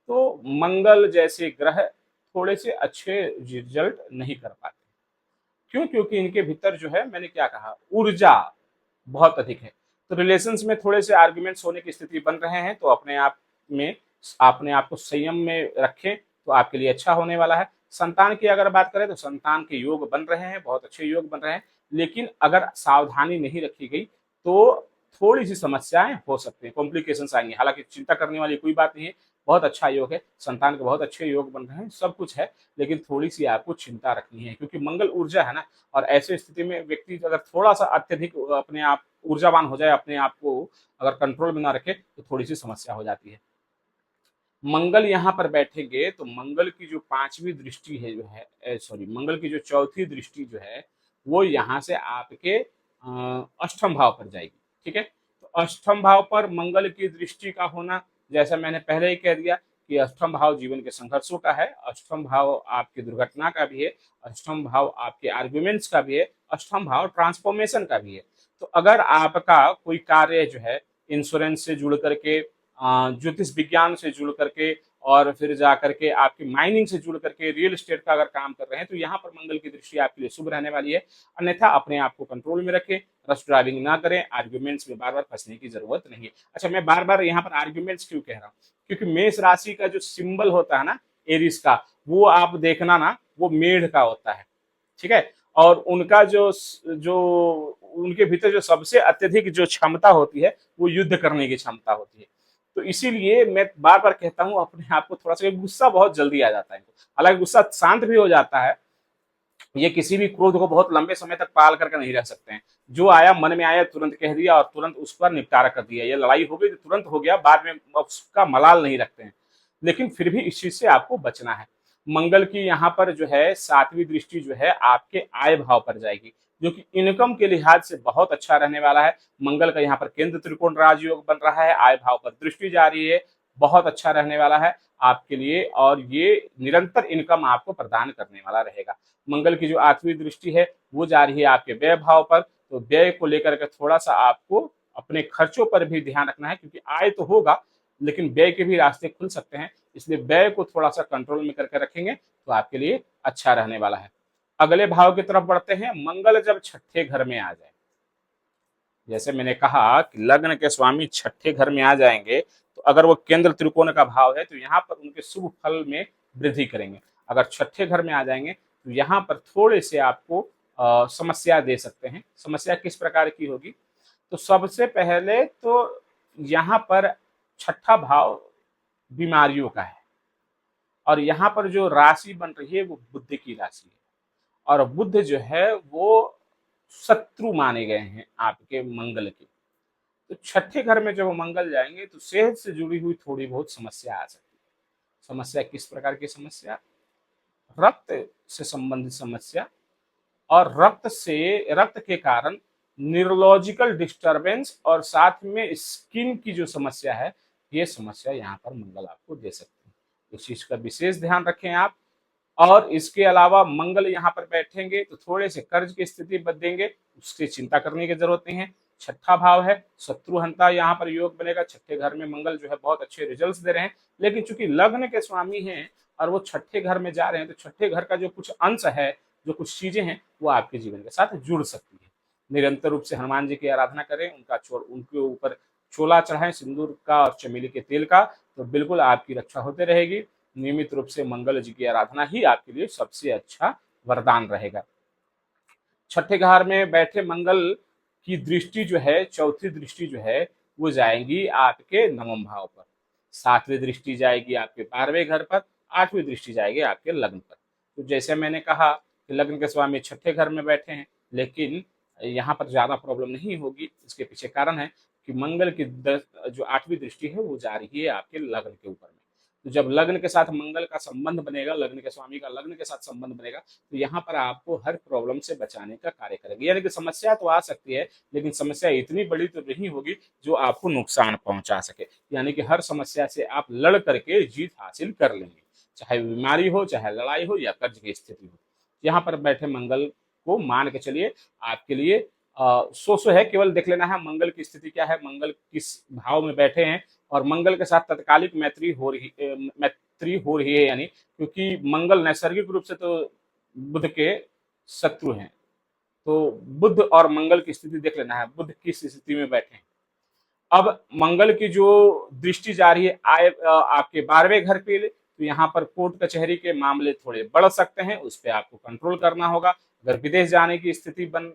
[SPEAKER 1] तो मंगल जैसे ग्रह थोड़े से अच्छे रिजल्ट नहीं कर पाते। क्यों? क्योंकि इनके भीतर जो है, मैंने क्या कहा, ऊर्जा बहुत अधिक है। तो रिलेशंस में थोड़े से आर्ग्यूमेंट्स होने की स्थिति बन रहे हैं, तो अपने आप को संयम में रखें तो आपके लिए अच्छा होने वाला है। संतान की अगर बात करें तो संतान के योग बन रहे हैं, बहुत अच्छे योग बन रहे हैं, लेकिन अगर सावधानी नहीं रखी गई तो थोड़ी सी समस्याएं हो सकती हैं, कॉम्प्लिकेशंस आएंगे। हालांकि चिंता करने वाली कोई बात नहीं है, बहुत अच्छा योग है, संतान के बहुत अच्छे योग बन रहे हैं, सब कुछ है, लेकिन थोड़ी सी आपको चिंता रखनी है क्योंकि मंगल ऊर्जा है ना। और ऐसे स्थिति में व्यक्ति अगर थोड़ा सा अत्यधिक अपने आप ऊर्जावान हो जाए, अपने आप को अगर कंट्रोल में ना रखे तो थोड़ी सी समस्या हो जाती है। मंगल यहाँ पर बैठेंगे तो मंगल की जो 5वीं दृष्टि है जो है, सॉरी, मंगल की जो 4थी दृष्टि जो है वो यहाँ से आपके अष्टम भाव पर जाएगी। ठीक है, तो अष्टम भाव पर मंगल की दृष्टि का होना, जैसा मैंने पहले ही कह दिया कि अष्टम भाव जीवन के संघर्षों का है, अष्टम भाव आपकी दुर्घटना का भी है, अष्टम भाव आपके आर्ग्यूमेंट्स का भी है, अष्टम भाव ट्रांसफॉर्मेशन का भी है। तो अगर आपका कोई कार्य जो है इंश्योरेंस से जुड़ करके, ज्योतिष विज्ञान से जुड़ करके और फिर जा करके आपकी माइनिंग से जुड़ करके रियल एस्टेट का अगर काम कर रहे हैं तो यहाँ पर मंगल की दृष्टि आपके लिए शुभ रहने वाली है। अन्यथा अपने आप को कंट्रोल में रखें, रश ड्राइविंग ना करें, आर्ग्यूमेंट्स में बार बार फंसने की जरूरत नहीं है। अच्छा, मैं बार बार यहाँ पर आर्ग्यूमेंट्स क्यों कह रहा हूँ? क्योंकि मेष राशि का जो सिंबल होता है ना एरिस का, वो आप देखना ना, वो मेढ़ का होता है। ठीक है, और उनका जो जो उनके भीतर जो सबसे अत्यधिक जो क्षमता होती है वो युद्ध करने की क्षमता होती है। तो इसीलिए मैं बार बार कहता हूँ अपने आप को थोड़ा सा, गुस्सा बहुत जल्दी आ जाता है। हालांकि गुस्सा शांत भी हो जाता है, ये किसी भी क्रोध को बहुत लंबे समय तक पाल करके नहीं रह सकते हैं। जो आया मन में आया तुरंत कह दिया और तुरंत उस पर निपटारा कर दिया। ये लड़ाई हो गई तो तुरंत हो गया, बाद में उसका मलाल नहीं रखते हैं। लेकिन फिर भी इस चीज से आपको बचना है। मंगल की यहाँ पर जो है सातवीं दृष्टि जो है आपके आय भाव पर जाएगी, जो कि इनकम के लिहाज से बहुत अच्छा रहने वाला है। मंगल का यहाँ पर केंद्र त्रिकोण राजयोग बन रहा है, आय भाव पर दृष्टि जा रही है, बहुत अच्छा रहने वाला है आपके लिए, और ये निरंतर इनकम आपको प्रदान करने वाला रहेगा। मंगल की जो आठवीं दृष्टि है वो जा रही है आपके व्यय भाव पर, तो व्यय को लेकर के थोड़ा सा आपको अपने खर्चों पर भी ध्यान रखना है, क्योंकि आय तो होगा लेकिन व्यय के भी रास्ते खुल सकते हैं। इसलिए व्यय को थोड़ा सा कंट्रोल में करके रखेंगे तो आपके लिए अच्छा रहने वाला है। अगले भाव की तरफ बढ़ते हैं। मंगल जब छठे घर में आ जाए, जैसे मैंने कहा कि लग्न के स्वामी छठे घर में आ जाएंगे, तो अगर वो केंद्र त्रिकोण का भाव है तो यहाँ पर उनके शुभ फल में वृद्धि करेंगे। अगर छठे घर में आ जाएंगे तो यहाँ पर थोड़े से आपको समस्या दे सकते हैं। समस्या किस प्रकार की होगी? तो सबसे पहले तो यहाँ पर छठा भाव बीमारियों का है, और यहाँ पर जो राशि बन रही है वो बुध की राशि है, और बुध जो है वो शत्रु माने गए हैं आपके मंगल के। तो छठे घर में जब मंगल जाएंगे तो सेहत से जुड़ी हुई थोड़ी बहुत समस्या आ सकती है। समस्या किस प्रकार की समस्या? रक्त से संबंधित समस्या, और रक्त के कारण न्यूरोलॉजिकल डिस्टरबेंस, और साथ में स्किन की जो समस्या है, ये समस्या यहाँ पर मंगल आपको दे सकते हैं। इस चीज का विशेष ध्यान रखें आप। और इसके अलावा मंगल यहाँ पर बैठेंगे तो थोड़े से कर्ज की स्थिति बदलेंगे, उसकी चिंता करने की जरूरत नहीं है। छठा भाव है, शत्रुहंता यहाँ पर योग बनेगा। छठे घर में मंगल जो है बहुत अच्छे रिजल्ट्स दे रहे हैं, लेकिन चूंकि लग्न के स्वामी हैं और वो छठे घर में जा रहे हैं, तो छठे घर का जो कुछ अंश है, जो कुछ चीजें हैं, वो आपके जीवन के साथ जुड़ सकती है। निरंतर रूप से हनुमान जी की आराधना करें, उनके ऊपर चोला चढ़ाएं सिंदूर का और चमेली के तेल का, तो बिल्कुल आपकी रक्षा होते रहेगी। नियमित रूप से मंगल जी की आराधना ही आपके लिए सबसे अच्छा वरदान रहेगा। छठे घर में बैठे मंगल की दृष्टि जो है, चौथी दृष्टि जो है, वो जाएगी आपके नवम भाव पर। सातवीं दृष्टि जाएगी आपके 12वें घर पर, आठवीं दृष्टि जाएगी आपके लग्न पर। तो जैसे मैंने कहा कि लग्न के स्वामी छठे घर में बैठे हैं, लेकिन यहाँ पर ज्यादा प्रॉब्लम नहीं होगी। इसके पीछे कारण है कि मंगल की जो आठवीं दृष्टि है वो जा रही है आपके लग्न के ऊपर में। तो जब लग्न के साथ मंगल का संबंध बनेगा, लग्न के स्वामी का लग्न के साथ संबंध बनेगा, तो यहाँ पर आपको हर प्रॉब्लम से बचाने का कार्य करेगी। यानी कि समस्या तो आ सकती है, लेकिन समस्या इतनी बड़ी तो नहीं होगी जो आपको नुकसान पहुंचा सके। यानी कि हर समस्या से आप लड़ करके जीत हासिल कर लेंगे, चाहे बीमारी हो, चाहे लड़ाई हो, या कर्ज की स्थिति हो। यहाँ पर बैठे मंगल को मान के चलिए आपके लिए सो है। केवल देख लेना है मंगल की स्थिति क्या है, मंगल किस भाव में बैठे हैं, और मंगल के साथ तत्कालिक मैत्री हो रही है। यानी क्योंकि मंगल नैसर्गिक रूप से तो बुध के शत्रु हैं, तो बुध और मंगल की स्थिति देख लेना है, बुध किस स्थिति में बैठे हैं। अब मंगल की जो दृष्टि जा रही है आपके 12वें घर पे, तो यहाँ पर कोर्ट कचहरी के मामले थोड़े बढ़ सकते हैं, उस पर आपको कंट्रोल करना होगा। अगर विदेश जाने की स्थिति बन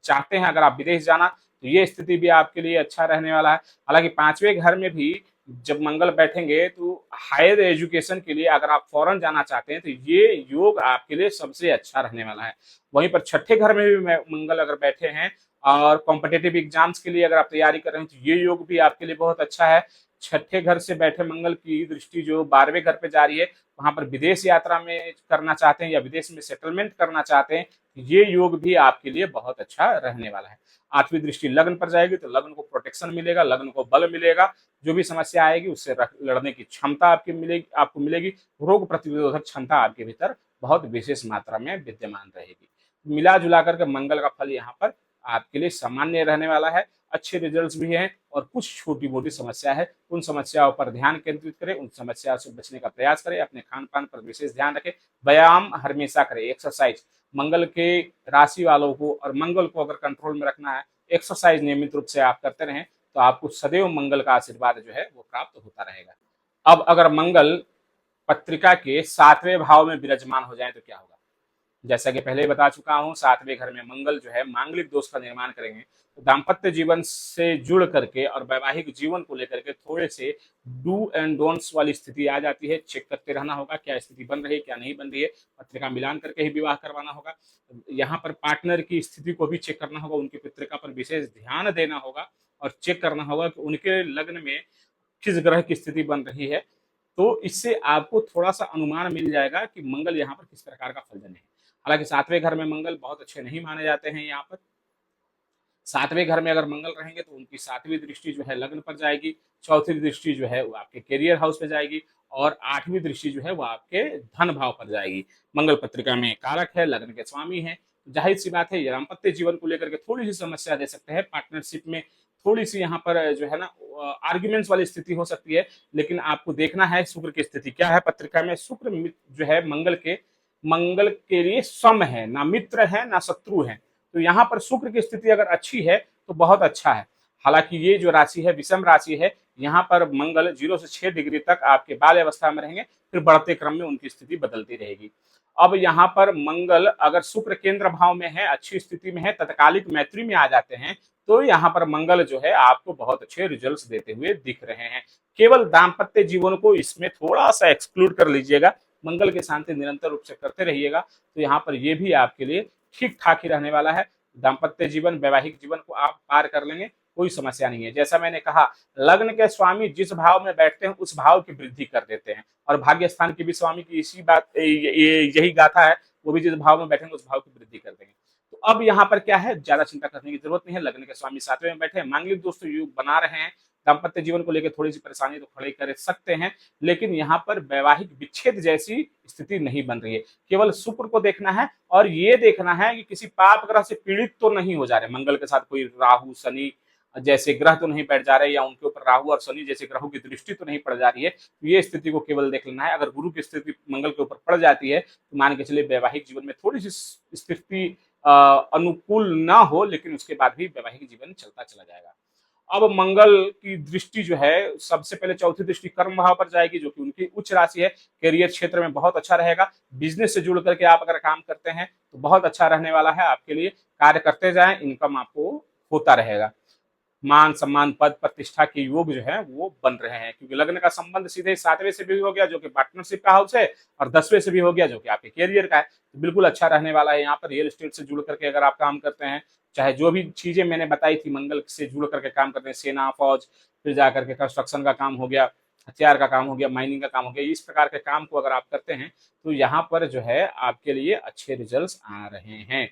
[SPEAKER 1] चाहते हैं, अगर आप विदेश जाना, तो ये स्थिति भी आपके लिए अच्छा रहने वाला है। हालांकि 5वें घर में भी जब मंगल बैठेंगे तो हायर एजुकेशन के लिए अगर आप फॉरेन जाना चाहते हैं तो ये योग आपके लिए सबसे अच्छा रहने वाला है। वहीं पर छठे घर में भी मंगल अगर बैठे हैं और कॉम्पिटेटिव एग्जाम्स के लिए अगर आप तैयारी कर रहे हैं, तो ये योग भी आपके लिए बहुत अच्छा है। छठे घर से बैठे मंगल की दृष्टि जो 12वें घर पे जा रही है, वहां पर विदेश यात्रा में करना चाहते हैं या विदेश में सेटलमेंट करना चाहते हैं, ये योग भी आपके लिए बहुत अच्छा रहने वाला है। आठवीं दृष्टि लग्न पर जाएगी तो लग्न को प्रोटेक्शन मिलेगा, लग्न को बल मिलेगा। जो भी समस्या आएगी उससे लड़ने की क्षमता आपको मिलेगी। रोग प्रतिरोधक क्षमता आपके भीतर बहुत विशेष मात्रा में विद्यमान रहेगी। मिला जुला करके मंगल का फल यहाँ पर आपके लिए सामान्य रहने वाला है। अच्छे रिजल्ट्स भी हैं, और कुछ छोटी मोटी समस्या है, उन समस्याओं पर ध्यान केंद्रित करें, उन समस्याओं से बचने का प्रयास करें। अपने खान पान पर विशेष ध्यान रखें, व्यायाम हमेशा करें, एक्सरसाइज। मंगल के राशि वालों को और मंगल को अगर कंट्रोल में रखना है, एक्सरसाइज नियमित रूप से आप करते रहें, तो आपको सदैव मंगल का आशीर्वाद जो है वो प्राप्त होता रहेगा। अब अगर मंगल पत्रिका के 7वें भाव में विराजमान हो जाए तो क्या होगा? जैसा कि पहले बता चुका हूं, 7वें घर में मंगल जो है मांगलिक दोष का निर्माण करेंगे, तो दाम्पत्य जीवन से जुड़ करके और वैवाहिक जीवन को लेकर के थोड़े से डू एंड डोंट्स वाली स्थिति आ जाती है। चेक करते रहना होगा क्या स्थिति बन रही है, क्या नहीं बन रही है, पत्रिका मिलान करके ही विवाह करवाना होगा। यहाँ पर पार्टनर की स्थिति को भी चेक करना होगा, उनकी पत्रिका पर विशेष ध्यान देना होगा और चेक करना होगा कि उनके लग्न में किस ग्रह की स्थिति बन रही है। तो इससे आपको थोड़ा सा अनुमान मिल जाएगा कि मंगल यहाँ पर किस प्रकार का फल देने है। हालांकि 7वें घर में मंगल बहुत अच्छे नहीं माने जाते हैं। यहाँ पर 7वें घर में अगर मंगल रहेंगे तो उनकी 7वीं दृष्टि जो है लग्न पर जाएगी, चौथी दृष्टि जो है वो आपके करियर हाउस पे जाएगी और 8वीं दृष्टि जो है वो आपके धन भाव पर जाएगी। मंगल पत्रिका में कारक है, लग्न के स्वामी है। जाहिर सी बात है, ये दाम्पत्य जीवन को लेकर के थोड़ी सी समस्या दे सकते हैं। पार्टनरशिप में थोड़ी सी यहाँ पर जो है ना आर्ग्यूमेंट्स वाली स्थिति हो सकती है, लेकिन आपको देखना है शुक्र की स्थिति क्या है पत्रिका में। शुक्र जो है मंगल के लिए सम है, ना मित्र है ना शत्रु है। तो यहाँ पर शुक्र की स्थिति अगर अच्छी है तो बहुत अच्छा है। हालांकि ये जो राशि है विषम राशि है, यहाँ पर मंगल 0 से 6 डिग्री तक आपके बाल्य अवस्था में रहेंगे, फिर बढ़ते क्रम में उनकी स्थिति बदलती रहेगी। अब यहाँ पर मंगल अगर शुक्र केंद्र भाव में है, अच्छी स्थिति में है, तत्कालिक मैत्री में आ जाते हैं, तो यहाँ पर मंगल जो है आपको बहुत अच्छे रिजल्ट्स देते हुए दिख रहे हैं। केवल दाम्पत्य जीवन को इसमें थोड़ा सा एक्सक्लूड कर लीजिएगा, मंगल की शांति निरंतर रूप से करते रहिएगा, तो यहाँ पर ये भी आपके लिए ठीक ठाक ही रहने वाला है। दाम्पत्य जीवन, वैवाहिक जीवन को आप पार कर लेंगे, कोई समस्या नहीं है। जैसा मैंने कहा, लग्न के स्वामी जिस भाव में बैठते हैं उस भाव की वृद्धि कर देते हैं, और भाग्य स्थान के भी स्वामी की इसी बात यही गाथा है, वो भी जिस भाव में बैठेंगे उस भाव की वृद्धि कर देंगे। तो अब यहाँ पर क्या है, ज्यादा चिंता करने की जरूरत नहीं है। लग्न के स्वामी 7वें में बैठे हैं, मांगलिक दोस्त योग बना रहे हैं, दाम्पत्य जीवन को लेकर थोड़ी सी परेशानी तो खड़ी कर सकते हैं, लेकिन यहाँ पर वैवाहिक विच्छेद जैसी स्थिति नहीं बन रही है। केवल शुक्र को देखना है और ये देखना है कि किसी पाप ग्रह से पीड़ित तो नहीं हो जा रहे। मंगल के साथ कोई राहु शनि जैसे ग्रह तो नहीं बैठ जा रहे, या उनके ऊपर राहु और शनि जैसे ग्रहों की दृष्टि तो नहीं पड़ जा रही है। तो ये स्थिति को केवल देख लेना है। अगर गुरु की स्थिति मंगल के ऊपर पड़ जाती है तो मान के चलिए वैवाहिक जीवन में थोड़ी सी स्थिति अनुकूल ना हो, लेकिन उसके बाद भी वैवाहिक जीवन चलता चला जाएगा। अब मंगल की दृष्टि जो है सबसे पहले चौथी दृष्टि कर्म भाव पर जाएगी, जो कि उनकी उच्च राशि है। करियर क्षेत्र में बहुत अच्छा रहेगा। बिजनेस से जुड़ करके आप अगर काम करते हैं तो बहुत अच्छा रहने वाला है आपके लिए। कार्य करते जाएं, इनकम आपको होता रहेगा। मान सम्मान पद प्रतिष्ठा के योग जो है वो बन रहे हैं, क्योंकि लग्न का संबंध सीधे 7वें से भी हो गया जो कि पार्टनरशिप का हाउस है, और 10वें से भी हो गया जो कि आपके कैरियर का है। तो बिल्कुल अच्छा रहने वाला है। यहाँ पर रियल एस्टेट से जुड़ करके अगर आप काम करते हैं, चाहे जो भी चीजें मैंने बताई थी मंगल से जुड़ करके काम करते हैं, सेना फौज, फिर जाकर के कंस्ट्रक्शन का काम हो गया, हथियार का काम हो गया, माइनिंग का काम हो गया, इस प्रकार के काम को अगर आप करते हैं तो यहाँ पर जो है आपके लिए अच्छे रिजल्ट आ रहे हैं।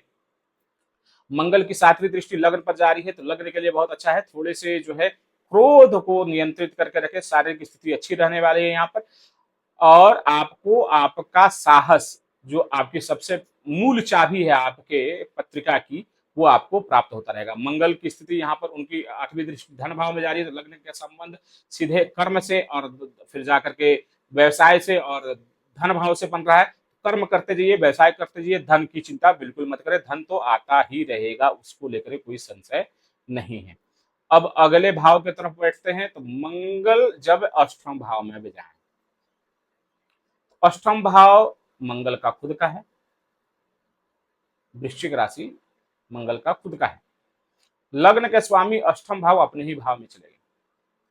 [SPEAKER 1] मंगल की 7वीं दृष्टि लग्न पर जा रही है, तो लग्न के लिए बहुत अच्छा है। थोड़े से जो है क्रोध को नियंत्रित करके रखे, शारीरिक स्थिति अच्छी रहने वाली है यहाँ पर। और आपको आपका साहस, जो आपकी सबसे मूल चाबी है आपके पत्रिका की, वो आपको प्राप्त होता रहेगा। मंगल की स्थिति यहाँ पर उनकी 8वीं दृष्टि धन भाव में जा रही है, तो लग्न का संबंध सीधे कर्म से और फिर जाकर के व्यवसाय से और धन भाव से बन रहा है। कर्म करते जाइए, व्यवसाय करते जाइए, धन की चिंता बिल्कुल मत करें, धन तो आता ही रहेगा, उसको लेकर कोई संशय नहीं है। अब अगले भाव की तरफ बैठते हैं, तो मंगल जब अष्टम भाव में भी जाए, अष्टम भाव मंगल का खुद का है, वृश्चिक राशि मंगल का खुद का है। लग्न के स्वामी अष्टम भाव अपने ही भाव में चले गए।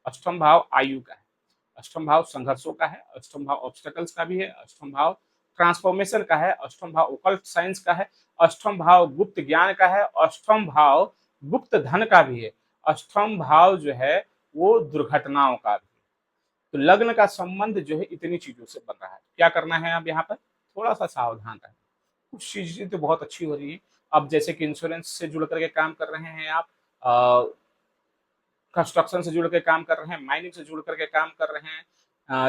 [SPEAKER 1] अष्टम भाव आयु का है, अष्टम भाव संघर्षों का है, अष्टम भाव ऑब्स्टेकल्स का भी है, अष्टम भाव ट्रांसफॉर्मेशन का है, अष्टम भाव ओकल्ट साइंस का है, अष्टम भाव गुप्त ज्ञान का है, अष्टम भाव गुप्त धन का भी है, अष्टम भाव जो है वो दुर्घटनाओं का भी है। तो लग्न का संबंध जो है इतनी चीजों से बन रहा है। क्या करना है अब यहाँ पर, थोड़ा सा सावधान रहें। कुछ चीजें तो बहुत अच्छी हो रही है। अब जैसे कि इंश्योरेंस से जुड़ करके काम कर रहे हैं आप, कंस्ट्रक्शन से जुड़ के काम कर रहे हैं, माइनिंग से जुड़ करके काम कर रहे हैं,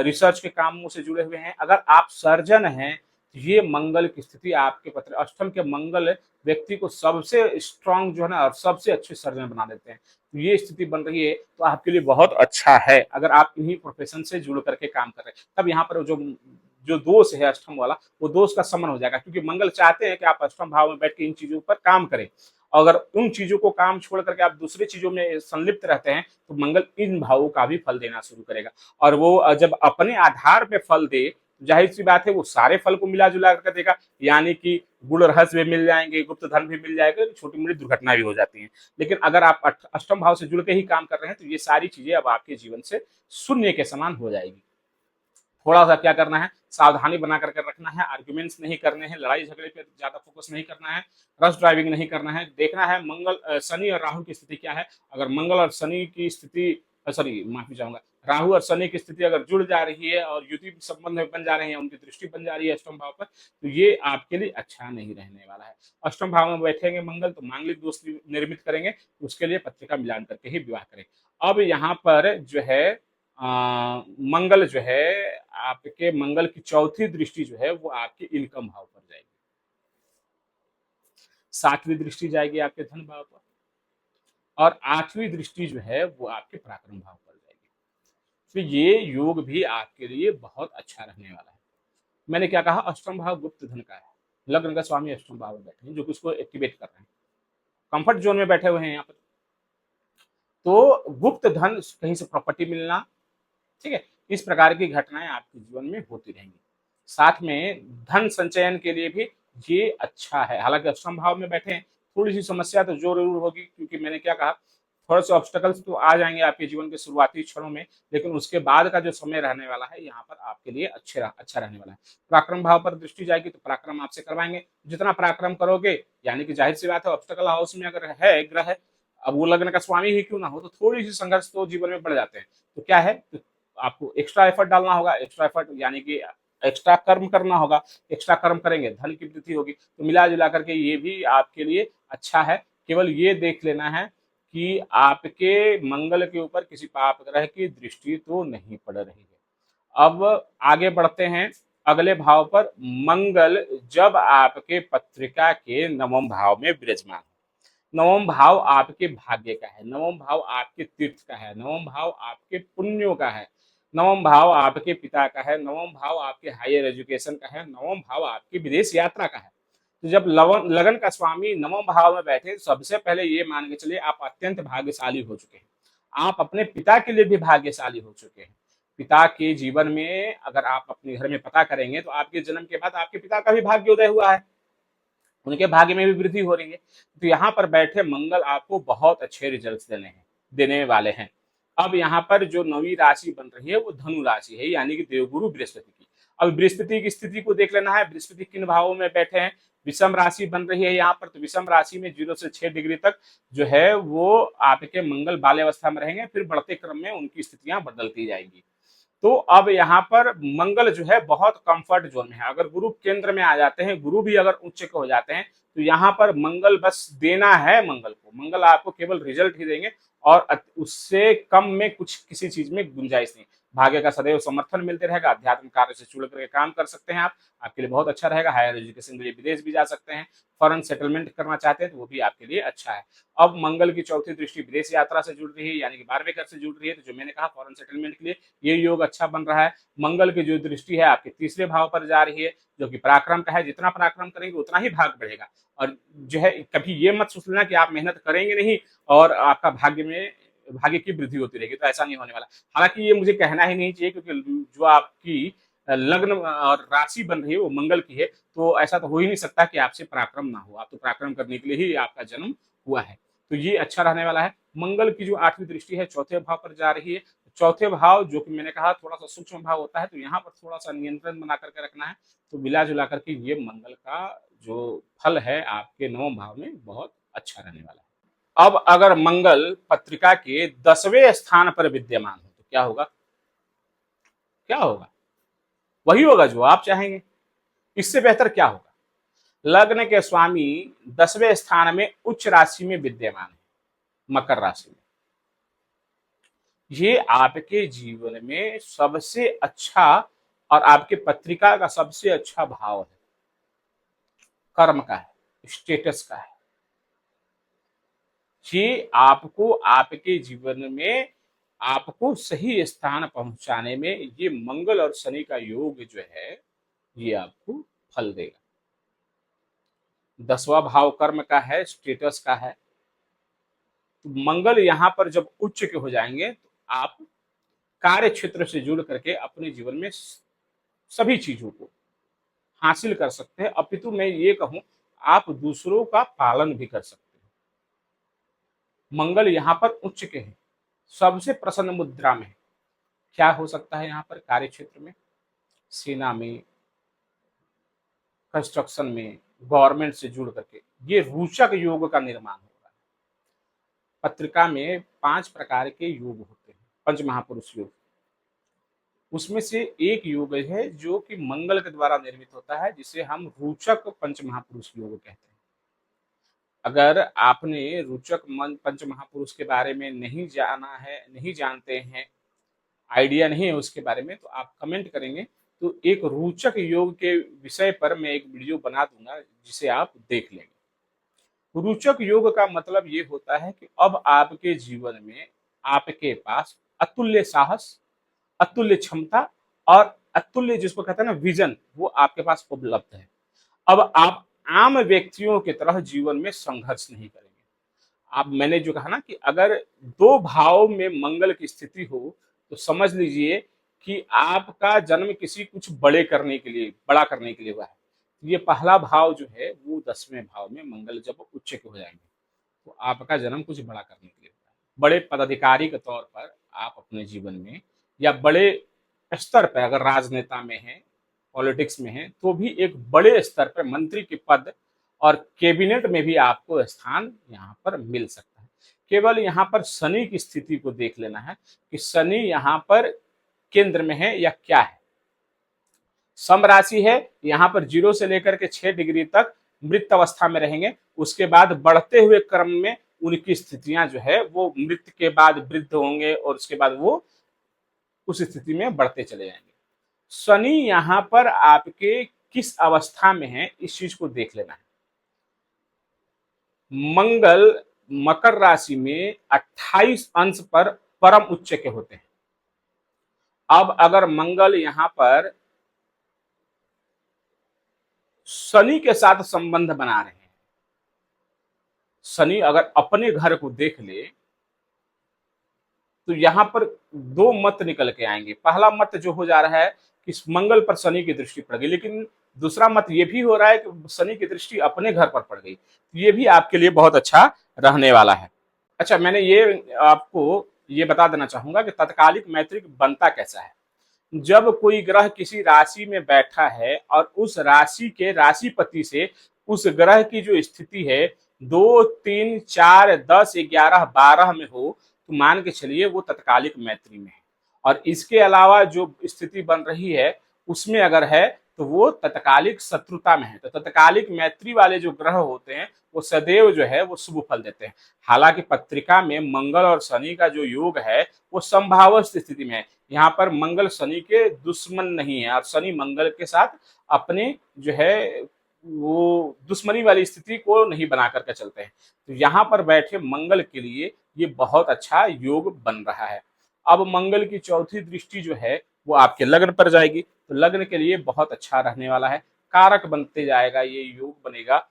[SPEAKER 1] रिसर्च के कामों से जुड़े हुए हैं, अगर आप सर्जन हैं तो ये मंगल की स्थिति आपके पत्र अष्टम के मंगल व्यक्ति को सबसे स्ट्रांग जो है ना और सबसे अच्छे सर्जन बना देते हैं। तो ये स्थिति बन रही है तो आपके लिए बहुत अच्छा है अगर आप इन्हीं प्रोफेशन से जुड़ करके काम कर रहे हैं। तब यहाँ पर जो जो दोष है अष्टम वाला, वो दोष का शमन हो जाएगा, क्योंकि मंगल चाहते हैं कि आप अष्टम भाव में बैठ के इन चीजों पर काम करें। अगर उन चीजों को काम छोड़ करके आप दूसरी चीजों में संलिप्त रहते हैं तो मंगल इन भावों का भी फल देना शुरू करेगा, और वो जब अपने आधार पे फल दे जाहिर सी बात है वो सारे फल को मिला जुला कर देगा, यानी कि गुण रहस्य भी मिल जाएंगे, गुप्त धन भी मिल जाएगा, छोटी मोटी दुर्घटना भी हो जाती है। लेकिन अगर आप अष्टम भाव से जुड़ के ही काम कर रहे हैं तो ये सारी चीजें अब आपके जीवन से शून्य के समान हो जाएगी। थोड़ा सा क्या करना है, सावधानी बना करके रखना है, आर्ग्यूमेंट्स नहीं करने हैं, लड़ाई झगड़े पर ज्यादा फोकस नहीं करना है, रश ड्राइविंग नहीं करना है। देखना है मंगल शनि और राहु की स्थिति क्या है। अगर मंगल और शनि की स्थिति, सॉरी माफी चाहूंगा, राहु और शनि की स्थिति अगर जुड़ जा रही है और युति संबंध में बन जा रहे हैं, उनकी दृष्टि बन जा रही है अष्टम भाव पर, तो ये आपके लिए अच्छा नहीं रहने वाला है। अष्टम भाव में बैठेंगे मंगल तो मांगलिक दोष निर्मित करेंगे, उसके लिए पत्रिका मिलान करके ही विवाह करें। अब यहाँ पर जो है मंगल जो है आपके, मंगल की चौथी दृष्टि जो है वो आपके इनकम भाव पर जाएगी, सातवीं दृष्टि जाएगी आपके धन भाव पर, और आठवीं दृष्टि जो है वो आपके पराक्रम भाव पर जाएगी। तो ये योग भी आपके लिए बहुत अच्छा रहने वाला है। मैंने क्या कहा, अष्टम भाव गुप्त धन का है, लग्न का स्वामी अष्टम भाव में बैठे हैं जो कि उसको एक्टिवेट कर रहे हैं, कंफर्ट जोन में बैठे हुए हैं यहाँ पर। तो गुप्त धन, कहीं से प्रॉपर्टी मिलना, ठीक है, इस प्रकार की घटनाएं आपके जीवन में होती रहेंगी। साथ में धन संचयन के लिए भी ये अच्छा है। हालांकि अष्टम भाव में बैठे हैं, थोड़ी सी समस्या तो जरूर होगी, क्योंकि मैंने क्या कहा, थोड़े से ऑब्स्टेकल्स तो आ जाएंगे आपके जीवन के शुरुआती क्षणों में, लेकिन उसके बाद का जो समय रहने वाला है यहाँ पर आपके लिए अच्छा रहने वाला है। पराक्रम भाव पर दृष्टि जाएगी तो पराक्रम आपसे करवाएंगे, जितना पराक्रम करोगे, यानी कि जाहिर सी बात है ऑब्स्टेकल हाउस में अगर है ग्रह, अब वो लग्न का स्वामी ही क्यों ना हो, तो थोड़ी सी संघर्ष तो जीवन में बढ़ जाते हैं। तो क्या है, तो आपको एक्स्ट्रा एफर्ट डालना होगा, एक्स्ट्रा एफर्ट यानी कि एक्स्ट्रा कर्म करना होगा, एक्स्ट्रा कर्म करेंगे धन की वृद्धि होगी। तो मिला जुला करके ये भी आपके लिए अच्छा है। केवल ये देख लेना है कि आपके मंगल के ऊपर किसी पाप ग्रह की दृष्टि तो नहीं पड़ रही है। अब आगे बढ़ते हैं अगले भाव पर। मंगल जब आपके पत्रिका के नवम भाव में विराजमान, नवम भाव आपके भाग्य का है, नवम भाव आपके तीर्थ का है, नवम भाव आपके पुण्यों का है, नवम भाव आपके पिता का है, नवम भाव आपके हायर एजुकेशन का है, नवम भाव आपकी विदेश यात्रा का है। तो जब लगन का स्वामी नवम भाव में बैठे, सबसे पहले ये मान के चलिए आप अत्यंत भाग्यशाली हो चुके हैं। आप अपने पिता के लिए भी भाग्यशाली हो चुके हैं। पिता के जीवन में अगर आप अपने घर में पता करेंगे तो आपके जन्म के बाद आपके पिता का भी भाग्योदय हुआ है, उनके भाग्य में भी वृद्धि हो रही है। तो यहाँ पर बैठे मंगल आपको बहुत अच्छे रिजल्ट्स देने वाले हैं। अब यहाँ पर जो नवी राशि बन रही है वो धनु राशि है, यानी कि देवगुरु बृहस्पति की। अब बृहस्पति की स्थिति को देख लेना है, बृहस्पति किन भावों में बैठे हैं। विषम राशि बन रही है यहाँ पर, तो विषम राशि में 0 से 6 डिग्री तक जो है वो आपके मंगल बाल्यावस्था में रहेंगे, फिर बढ़ते क्रम में उनकी स्थितियां बदलती जाएंगी। तो अब यहाँ पर मंगल जो है बहुत कंफर्ट जोन में है। अगर गुरु केंद्र में आ जाते हैं, गुरु भी अगर उच्च के हो जाते हैं, तो यहाँ पर मंगल बस देना है मंगल को, मंगल आपको केवल रिजल्ट ही देंगे और उससे कम में कुछ किसी चीज में गुंजाइश नहीं। भाग्य का सदैव समर्थन मिलते रहेगा, अध्यात्म कार्य से जुड़ करके काम कर सकते हैं आप, आपके लिए बहुत अच्छा रहेगा। हायर एजुकेशन के लिए विदेश भी जा सकते हैं, फॉरेन सेटलमेंट करना चाहते हैं तो वो भी आपके लिए अच्छा है। अब मंगल की चौथी दृष्टि विदेश यात्रा से जुड़ रही है, यानी कि 12वें घर से जुड़ रही है, तो जो मैंने कहा फॉरेन सेटलमेंट के लिए ये योग अच्छा बन रहा है। मंगल की जो दृष्टि है आपके तीसरे भाव पर जा रही है, जो कि पराक्रम का है, जितना पराक्रम करेंगे उतना ही भाग बढ़ेगा। और जो है कभी ये मत सोच लेना कि आप मेहनत करेंगे नहीं और आपका भाग्य की वृद्धि होती रहेगी, तो ऐसा नहीं होने वाला। हालांकि ये मुझे कहना ही नहीं चाहिए, क्योंकि जो आपकी लग्न और राशि बन रही है वो मंगल की है, तो ऐसा तो हो ही नहीं सकता कि आपसे पराक्रम ना हो। आप तो पराक्रम करने के लिए ही आपका जन्म हुआ है, तो ये अच्छा रहने वाला है। मंगल की जो आठवीं दृष्टि है चौथे भाव पर जा रही है। चौथे भाव जो कि मैंने कहा थोड़ा सा सूक्ष्म भाव होता है, तो यहाँ पर थोड़ा सा नियंत्रण बना करके रखना है। तो मिला जुला करके ये मंगल का जो फल है आपके नवम भाव में बहुत अच्छा रहने वाला है। अब अगर मंगल पत्रिका के 10वें स्थान पर विद्यमान हो तो क्या होगा, क्या होगा, वही होगा जो आप चाहेंगे। इससे बेहतर क्या होगा। लग्न के स्वामी 10वें स्थान में उच्च राशि में विद्यमान है, मकर राशि में। ये आपके जीवन में सबसे अच्छा और आपके पत्रिका का सबसे अच्छा भाव है, कर्म का है, स्टेटस का है। ये आपको आपके जीवन में आपको सही स्थान पहुंचाने में ये मंगल और शनि का योग जो है ये आपको फल देगा। 10वां भाव कर्म का है, स्टेटस का है। तो मंगल यहां पर जब उच्च के हो जाएंगे तो आप कार्य क्षेत्र से जुड़ करके अपने जीवन में सभी चीजों को हासिल कर सकते हैं, अपितु मैं ये कहूं आप दूसरों का पालन भी कर सकते हैं। मंगल यहाँ पर उच्च के हैं, सबसे प्रसन्न मुद्रा में है। क्या हो सकता है यहाँ पर? कार्य क्षेत्र में, सेना में, कंस्ट्रक्शन में, गवर्नमेंट से जुड़ करके ये रोचक योग का निर्माण हो रहा है। पत्रिका में 5 प्रकार के योग होते हैं, पंच महापुरुष योग। उसमें से एक योग है जो कि मंगल के द्वारा निर्मित होता है, जिसे हम रोचक पंच महापुरुष योग कहते हैं। अगर आपने रोचक मन पंच महापुरुष के बारे में नहीं जाना है, नहीं जानते हैं, आइडिया नहीं है उसके बारे में, तो आप कमेंट करेंगे तो एक रोचक योग के विषय पर मैं एक वीडियो बना दूंगा, जिसे आप देख लेंगे। रोचक योग का मतलब ये होता है कि अब आपके जीवन में आपके पास अतुल्य साहस, अतुल्य क्षमता और अतुल्य जिसको कहते हैं ना विजन, वो आपके पास उपलब्ध है। अब आप आम व्यक्तियों की तरह जीवन में संघर्ष नहीं करेंगे। अब मैंने जो कहा ना कि अगर 2 भाव में मंगल की स्थिति हो तो समझ लीजिए कि आपका जन्म किसी कुछ बड़े करने के लिए, बड़ा करने के लिए हुआ है। ये पहला भाव जो है वो 10वें भाव में मंगल जब उच्च के हो जाएंगे तो आपका जन्म कुछ बड़ा करने के लिए हुआ है। बड़े पदाधिकारी के तौर पर आप अपने जीवन में, या बड़े स्तर पर अगर राजनेता में है, पॉलिटिक्स में है, तो भी एक बड़े स्तर पर मंत्री के पद और कैबिनेट में भी आपको स्थान यहाँ पर मिल सकता है। केवल यहाँ पर शनि की स्थिति को देख लेना है कि शनि यहाँ पर केंद्र में है या क्या है। सम राशि है, यहाँ पर 0 से लेकर के 6 डिग्री तक मृत अवस्था में रहेंगे। उसके बाद बढ़ते हुए क्रम में उनकी स्थितियां जो है वो मृत के बाद वृद्ध होंगे और उसके बाद वो उस स्थिति में बढ़ते चले जाएंगे। शनि यहाँ पर आपके किस अवस्था में है इस चीज को देख लेना है। मंगल मकर राशि में 28 अंश पर परम उच्च के होते हैं। अब अगर मंगल यहां पर शनि के साथ संबंध बना रहे हैं, शनि अगर अपने घर को देख ले तो यहां पर 2 मत निकल के आएंगे। पहला मत जो हो जा रहा है कि मंगल पर शनि की दृष्टि पड़ गई, लेकिन दूसरा मत ये भी हो रहा है कि शनि की दृष्टि अपने घर पर पड़ गई। ये भी आपके लिए बहुत अच्छा रहने वाला है। अच्छा, मैंने ये आपको ये बता देना चाहूंगा कि तत्कालिक मैत्रिक बनता कैसा है। जब कोई ग्रह किसी राशि में बैठा है और उस राशि के राशिपति से उस ग्रह की जो स्थिति है 2, 3, 4, 10, 11, 12 में हो तो मान के चलिए वो तत्कालिक मैत्री में है। और इसके अलावा जो स्थिति बन रही है उसमें अगर है तो वो तत्कालिक शत्रुता में है। तो तत्कालिक मैत्री वाले जो ग्रह होते हैं वो सदैव जो है वो शुभ फल देते हैं। हालांकि पत्रिका में मंगल और शनि का जो योग है वो संभावस्थ स्थिति में है। यहाँ पर मंगल शनि के दुश्मन नहीं है और शनि मंगल के साथ अपने जो है वो दुश्मनी वाली स्थिति को नहीं बना करके चलते हैं। तो यहाँ पर बैठे मंगल के लिए ये बहुत अच्छा योग बन रहा है। अब मंगल की चौथी दृष्टि जो है वो आपके लग्न पर जाएगी, तो लग्न के लिए बहुत अच्छा रहने वाला है, कारक बनते जाएगा, ये योग बनेगा।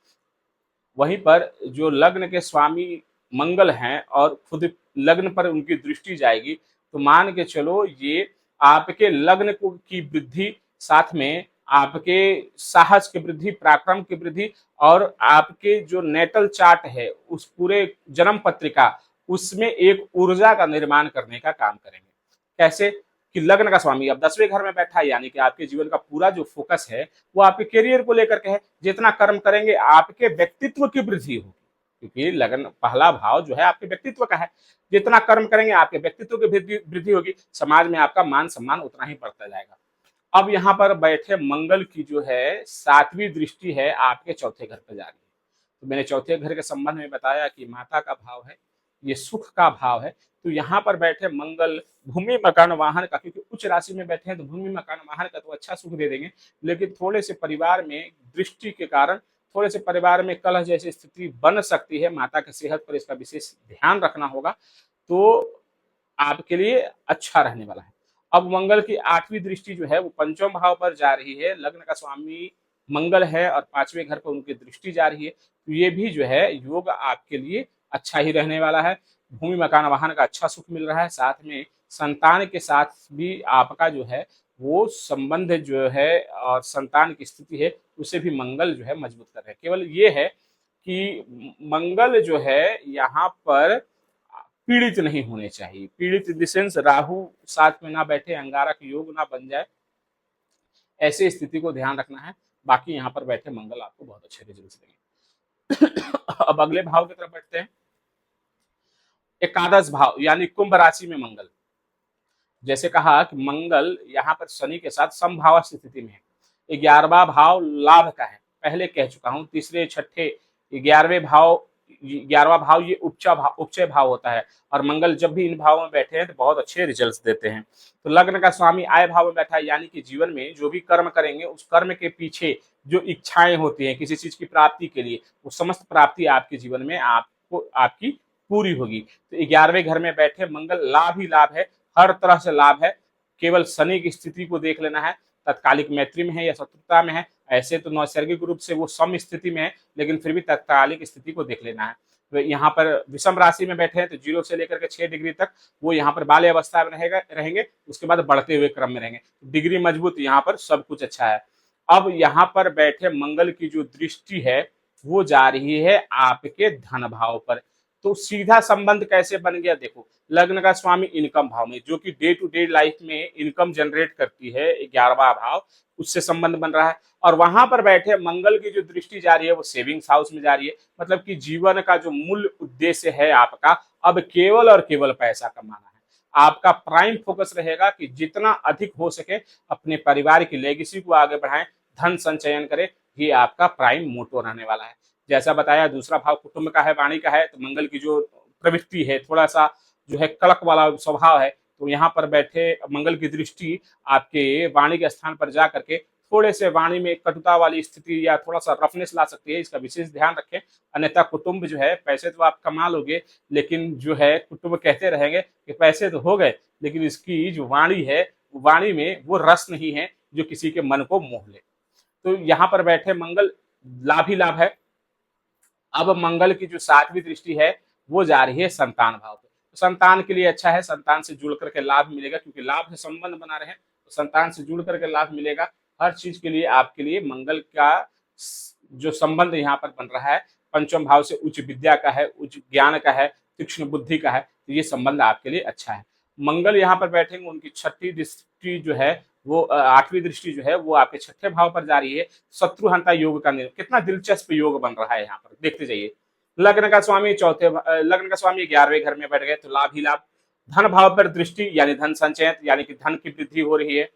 [SPEAKER 1] वहीं पर जो लग्न के स्वामी मंगल हैं और खुद लग्न पर उनकी दृष्टि जाएगी, तो मान के चलो ये आपके लग्न को की वृद्धि, साथ में आपके साहस की वृद्धि, पराक्रम की वृद्धि और आपके जो नेटल चार्ट है उस पूरे जन्म पत्रिका उसमें एक ऊर्जा का निर्माण करने का काम करेंगे। कैसे कि लग्न का स्वामी अब 10वें घर में बैठा है, यानी कि आपके जीवन का पूरा जो फोकस है वो आपके करियर को लेकर के है। जितना कर्म करेंगे आपके व्यक्तित्व की वृद्धि होगी, क्योंकि लग्न पहला भाव जो है आपके व्यक्तित्व का है। जितना कर्म करेंगे आपके व्यक्तित्व की वृद्धि होगी, समाज में आपका मान सम्मान उतना ही बढ़ता जाएगा। अब यहाँ पर बैठे मंगल की जो है 7वीं दृष्टि है आपके चौथे घर पर जा रही है। तो मैंने चौथे घर के संबंध में बताया कि माता का भाव है, ये सुख का भाव है। तो यहाँ पर बैठे मंगल भूमि मकान वाहन का, क्योंकि उच्च राशि में बैठे हैं तो भूमि मकान वाहन का तो अच्छा सुख दे देंगे, लेकिन थोड़े से परिवार में दृष्टि के कारण थोड़े से परिवार में कलह जैसी स्थिति बन सकती है। माता की सेहत पर इसका विशेष ध्यान रखना होगा, तो आपके लिए अच्छा रहने वाला है। अब मंगल की 8वीं दृष्टि जो है वो पंचम भाव पर जा रही है। लग्न का स्वामी मंगल है और 5वें घर पर उनकी दृष्टि जा रही है, तो ये भी जो है योग आपके लिए अच्छा ही रहने वाला है। भूमि मकान वाहन का अच्छा सुख मिल रहा है, साथ में संतान के साथ भी आपका जो है वो संबंध जो है और संतान की स्थिति है उसे भी मंगल जो है मजबूत कर रहे हैं। केवल ये है कि मंगल जो है यहाँ पर पीड़ित नहीं होने चाहिए। पीड़ित इन द सेंस राहु साथ में ना बैठे, अंगारक योग ना बन जाए, ऐसे स्थिति को ध्यान रखना है। बाकी यहाँ पर बैठे मंगल आपको बहुत अच्छे रिजल्ट देंगे। अब अगले भाव की तरफ बढ़ते हैं। एकादश भाव यानी कुंभ राशि में मंगल। जैसे कहा कि मंगल यहाँ पर शनि के साथ समभाव स्थिति में है। 11वां भाव लाभ का है, पहले कह चुका हूं। तीसरे छठे 11वां भाव ये उपचय भाव होता है, और मंगल जब भी इन भावों में बैठे हैं तो बहुत अच्छे रिजल्ट्स देते हैं। तो लग्न का स्वामी आय भाव में बैठा है, यानी कि जीवन में जो भी कर्म करेंगे उस कर्म के पीछे जो इच्छाएं होती हैं किसी चीज की प्राप्ति के लिए, वो समस्त प्राप्ति आपके जीवन में आपकी पूरी होगी। तो 11वें घर में बैठे मंगल लाभ ही लाभ है, हर तरह से लाभ है। केवल शनि की स्थिति को देख लेना है, तत्कालिक मैत्री में है या शत्रुता में है। ऐसे तो नैसर्गिक रूप से वो सम स्थिति में है, लेकिन फिर भी तत्कालिक स्थिति को देख लेना है। तो यहाँ पर विषम राशि में बैठे हैं तो 0 से लेकर के 6 डिग्री तक वो यहाँ पर बाल्य अवस्था में रहेंगे, उसके बाद बढ़ते हुए क्रम में रहेंगे। डिग्री मजबूत, यहाँ पर सब कुछ अच्छा है। अब यहाँ पर बैठे मंगल की जो दृष्टि है वो जा रही है आपके धन भाव पर। तो सीधा संबंध कैसे बन गया, देखो लग्न का स्वामी इनकम भाव में, जो कि डे टू डे लाइफ में इनकम जनरेट करती है, 11वां भाव, उससे संबंध बन रहा है। और वहां पर बैठे मंगल की जो दृष्टि जा रही है वो सेविंग्स हाउस में जा रही है। मतलब कि जीवन का जो मूल उद्देश्य है आपका, अब केवल और केवल पैसा कमाना है। आपका प्राइम फोकस रहेगा कि जितना अधिक हो सके अपने परिवार की लेगेसी को आगे बढ़ाएं, धन संचयन करें, ये आपका प्राइम मोटो रहने वाला है। जैसा बताया, दूसरा भाव कुटुंब का है, वाणी का है, तो मंगल की जो प्रवृत्ति है, थोड़ा सा जो है कलक वाला स्वभाव है, तो यहाँ पर बैठे मंगल की दृष्टि आपके वाणी के स्थान पर जा करके थोड़े से वाणी में कटुता वाली स्थिति या थोड़ा सा रफनेस ला सकती है। इसका विशेष ध्यान रखें, अन्यथा कुटुंब जो है, पैसे तो आप कमा लोगे, लेकिन जो है कुटुंब कहते रहेंगे कि पैसे तो हो गए, लेकिन इसकी जो वाणी है, वाणी में वो रस नहीं है जो किसी के मन को मोह ले। तो यहाँ पर बैठे मंगल लाभ ही लाभ है। अब मंगल की जो 7वीं दृष्टि है वो जा रही है संतान भाव पे। तो संतान के लिए अच्छा है, संतान से जुड़ करके लाभ मिलेगा, क्योंकि लाभ से संबंध बना रहे, तो संतान से जुड़ करके लाभ मिलेगा। हर चीज के लिए आपके लिए मंगल का जो संबंध यहाँ पर बन रहा है, पंचम भाव से उच्च विद्या का है, उच्च ज्ञान का है, तीक्ष्ण बुद्धि का है, तो ये संबंध आपके लिए अच्छा है। मंगल यहाँ पर बैठेंगे, उनकी 6ठी दृष्टि जो है वो 8वीं दृष्टि जो है वो आपके 6ठे भाव पर जा रही है। शत्रुहंता योग का कितना दिलचस्प योग बन रहा है, यहाँ पर देखते जाइए। लग्न का स्वामी लग्न का स्वामी 11वें घर में बैठ गए तो लाभ ही लाभ। धन भाव पर दृष्टि यानी धन संचय, यानी कि धन की वृद्धि हो रही है।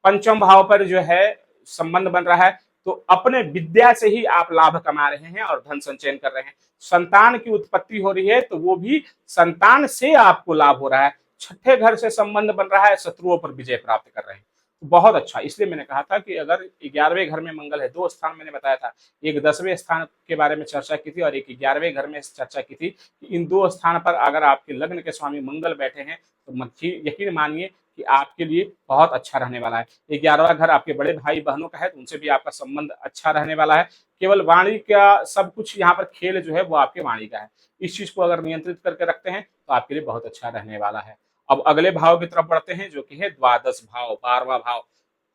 [SPEAKER 1] पंचम भाव पर जो है संबंध बन रहा है, तो अपने विद्या से ही आप लाभ कमा रहे हैं और धन संचयन कर रहे हैं। संतान की उत्पत्ति हो रही है तो वो भी संतान से आपको लाभ हो रहा है। 6ठे घर से संबंध बन रहा है, शत्रुओं पर विजय प्राप्त कर रहे हैं, बहुत अच्छा। इसलिए मैंने कहा था कि अगर 11वें घर में मंगल है, 2 स्थान मैंने बताया था, एक 10वें स्थान के बारे में चर्चा की थी और एक 11वें घर में चर्चा की थी कि इन 2 स्थान पर अगर आपके लग्न के स्वामी मंगल बैठे हैं तो यकीन मानिए कि आपके लिए बहुत अच्छा रहने वाला है। 11वां घर आपके बड़े भाई बहनों का है, तो उनसे भी आपका संबंध अच्छा रहने वाला है। केवल वाणी का सब कुछ यहाँ पर खेल जो है वो आपके वाणी का है। इस चीज को अगर नियंत्रित करके रखते हैं तो आपके लिए बहुत अच्छा रहने वाला है। अब अगले भाव की तरफ बढ़ते हैं, जो कि है द्वादश भाव, 12वां भाव।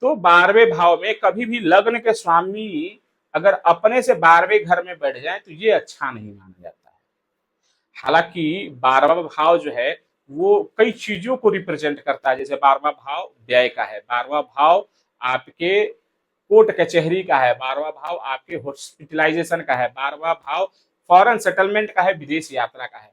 [SPEAKER 1] तो 12वें भाव में कभी भी लग्न के स्वामी अगर अपने से 12वें घर में बैठ जाए तो ये अच्छा नहीं माना जाता है। हालांकि 12वां भाव जो है वो कई चीजों को रिप्रेजेंट करता है। जैसे 12वां भाव व्यय का है, 12वां भाव आपके कोर्ट कचहरी का है, 12वां भाव आपके हॉस्पिटलाइजेशन का है, 12वां भाव फॉरेन सेटलमेंट का है, विदेश यात्रा का है।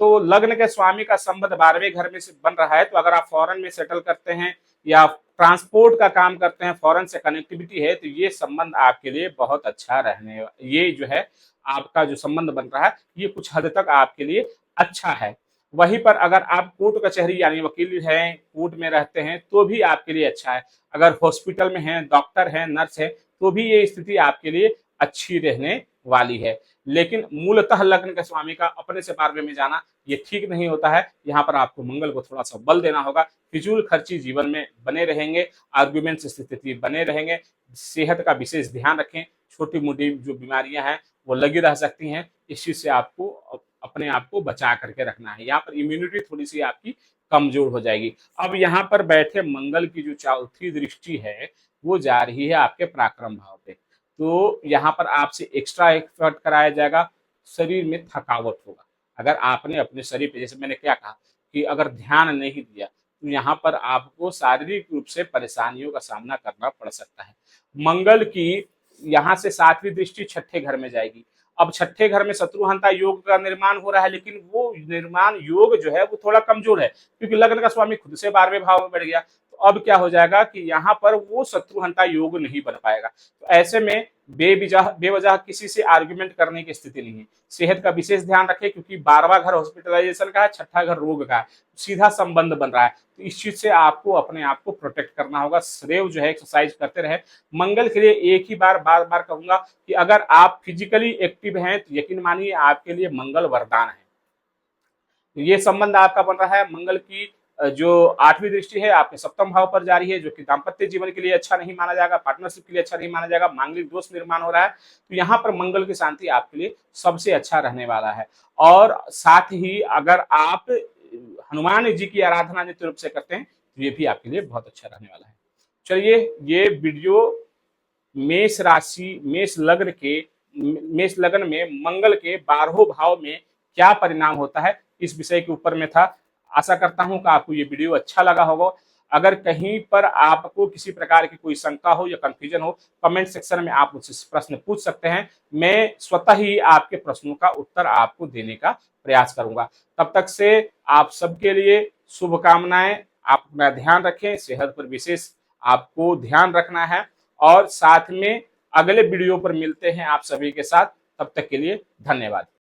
[SPEAKER 1] तो लग्न के स्वामी का संबंध 12वें घर में से बन रहा है, तो अगर आप फॉरेन में सेटल करते हैं या ट्रांसपोर्ट का काम करते हैं, फॉरेन से कनेक्टिविटी है, तो ये संबंध आपके लिए बहुत अच्छा रहने, ये जो है आपका जो संबंध बन रहा है ये कुछ हद तक आपके लिए अच्छा है। वहीं पर अगर आप कोर्ट कचहरी यानी वकील हैं, कोर्ट में रहते हैं, तो भी आपके लिए अच्छा है। अगर हॉस्पिटल में हैं, डॉक्टर हैं, नर्स है, तो भी ये स्थिति आपके लिए अच्छी रहने वाली है। लेकिन मूलतः लग्न के स्वामी का अपने से 12वें में जाना ये ठीक नहीं होता है। यहाँ पर आपको मंगल को थोड़ा सा बल देना होगा। फिजूल खर्ची जीवन में बने रहेंगे, आर्ग्यूमेंट्स स्थिति बने रहेंगे। सेहत का विशेष ध्यान रखें, छोटी मोटी जो बीमारियां हैं वो लगी रह सकती हैं। इस चीज से आपको अपने आप को बचा करके रखना है। यहाँ पर इम्यूनिटी थोड़ी सी आपकी कमजोर हो जाएगी। अब यहाँ पर बैठे मंगल की जो चौथी दृष्टि है वो जा रही है आपके पराक्रम भाव पे, तो यहाँ पर आपसे एक्स्ट्रा एफर्ट कराया जाएगा, शरीर में थकावट होगा। अगर आपने अपने शरीर पे, जैसे मैंने क्या कहा कि अगर ध्यान नहीं दिया तो यहाँ पर आपको शारीरिक रूप से परेशानियों का सामना करना पड़ सकता है। मंगल की यहाँ से सातवीं दृष्टि छठे घर में जाएगी। अब छठे घर में शत्रुहंता योग का निर्माण हो रहा है, लेकिन वो निर्माण योग जो है वो थोड़ा कमजोर है, क्योंकि लग्न का स्वामी खुद से 12वें भाव में बढ़ गया। तो अब क्या हो जाएगा कि यहाँ पर वो शत्रुहंता योग नहीं बन पाएगा। तो ऐसे में बेवजह किसी से आर्ग्यूमेंट करने की स्थिति नहीं है। सेहत का विशेष ध्यान रखें, क्योंकि 12वां घर हॉस्पिटलाइजेशन का है, छठा घर रोग का है, सीधा संबंध बन रहा है। तो इस चीज से आपको अपने आप को प्रोटेक्ट करना होगा। सदैव जो है एक्सरसाइज करते रहे। मंगल के लिए एक ही बार बार कहूंगा कि अगर आप फिजिकली एक्टिव हैं तो यकीन मानिए आपके लिए मंगल वरदान है। तो ये संबंध आपका बन रहा है। मंगल की जो 8वीं दृष्टि है आपके सप्तम भाव पर जा रही है, जो कि दाम्पत्य जीवन के लिए अच्छा नहीं माना जाएगा, पार्टनरशिप के लिए अच्छा नहीं माना जाएगा, मांगलिक दोष निर्माण हो रहा है। तो यहाँ पर मंगल की शांति आपके लिए सबसे अच्छा रहने वाला है। और साथ ही अगर आप हनुमान जी की आराधना नित्य रूप से करते हैं तो ये भी आपके लिए बहुत अच्छा रहने वाला है। चलिए, ये वीडियो मेष राशि मेष लग्न में मंगल के 12 भाव में क्या परिणाम होता है इस विषय के ऊपर में था। आशा करता हूं कि आपको ये वीडियो अच्छा लगा होगा। अगर कहीं पर आपको किसी प्रकार की कोई शंका हो या कंफ्यूजन हो, कमेंट सेक्शन में आप मुझसे प्रश्न पूछ सकते हैं। मैं स्वतः ही आपके प्रश्नों का उत्तर आपको देने का प्रयास करूंगा। तब तक से आप सबके लिए शुभकामनाएं। आप अपना ध्यान रखें, सेहत पर विशेष आपको ध्यान रखना है। और साथ में अगले वीडियो पर मिलते हैं आप सभी के साथ। तब तक के लिए धन्यवाद।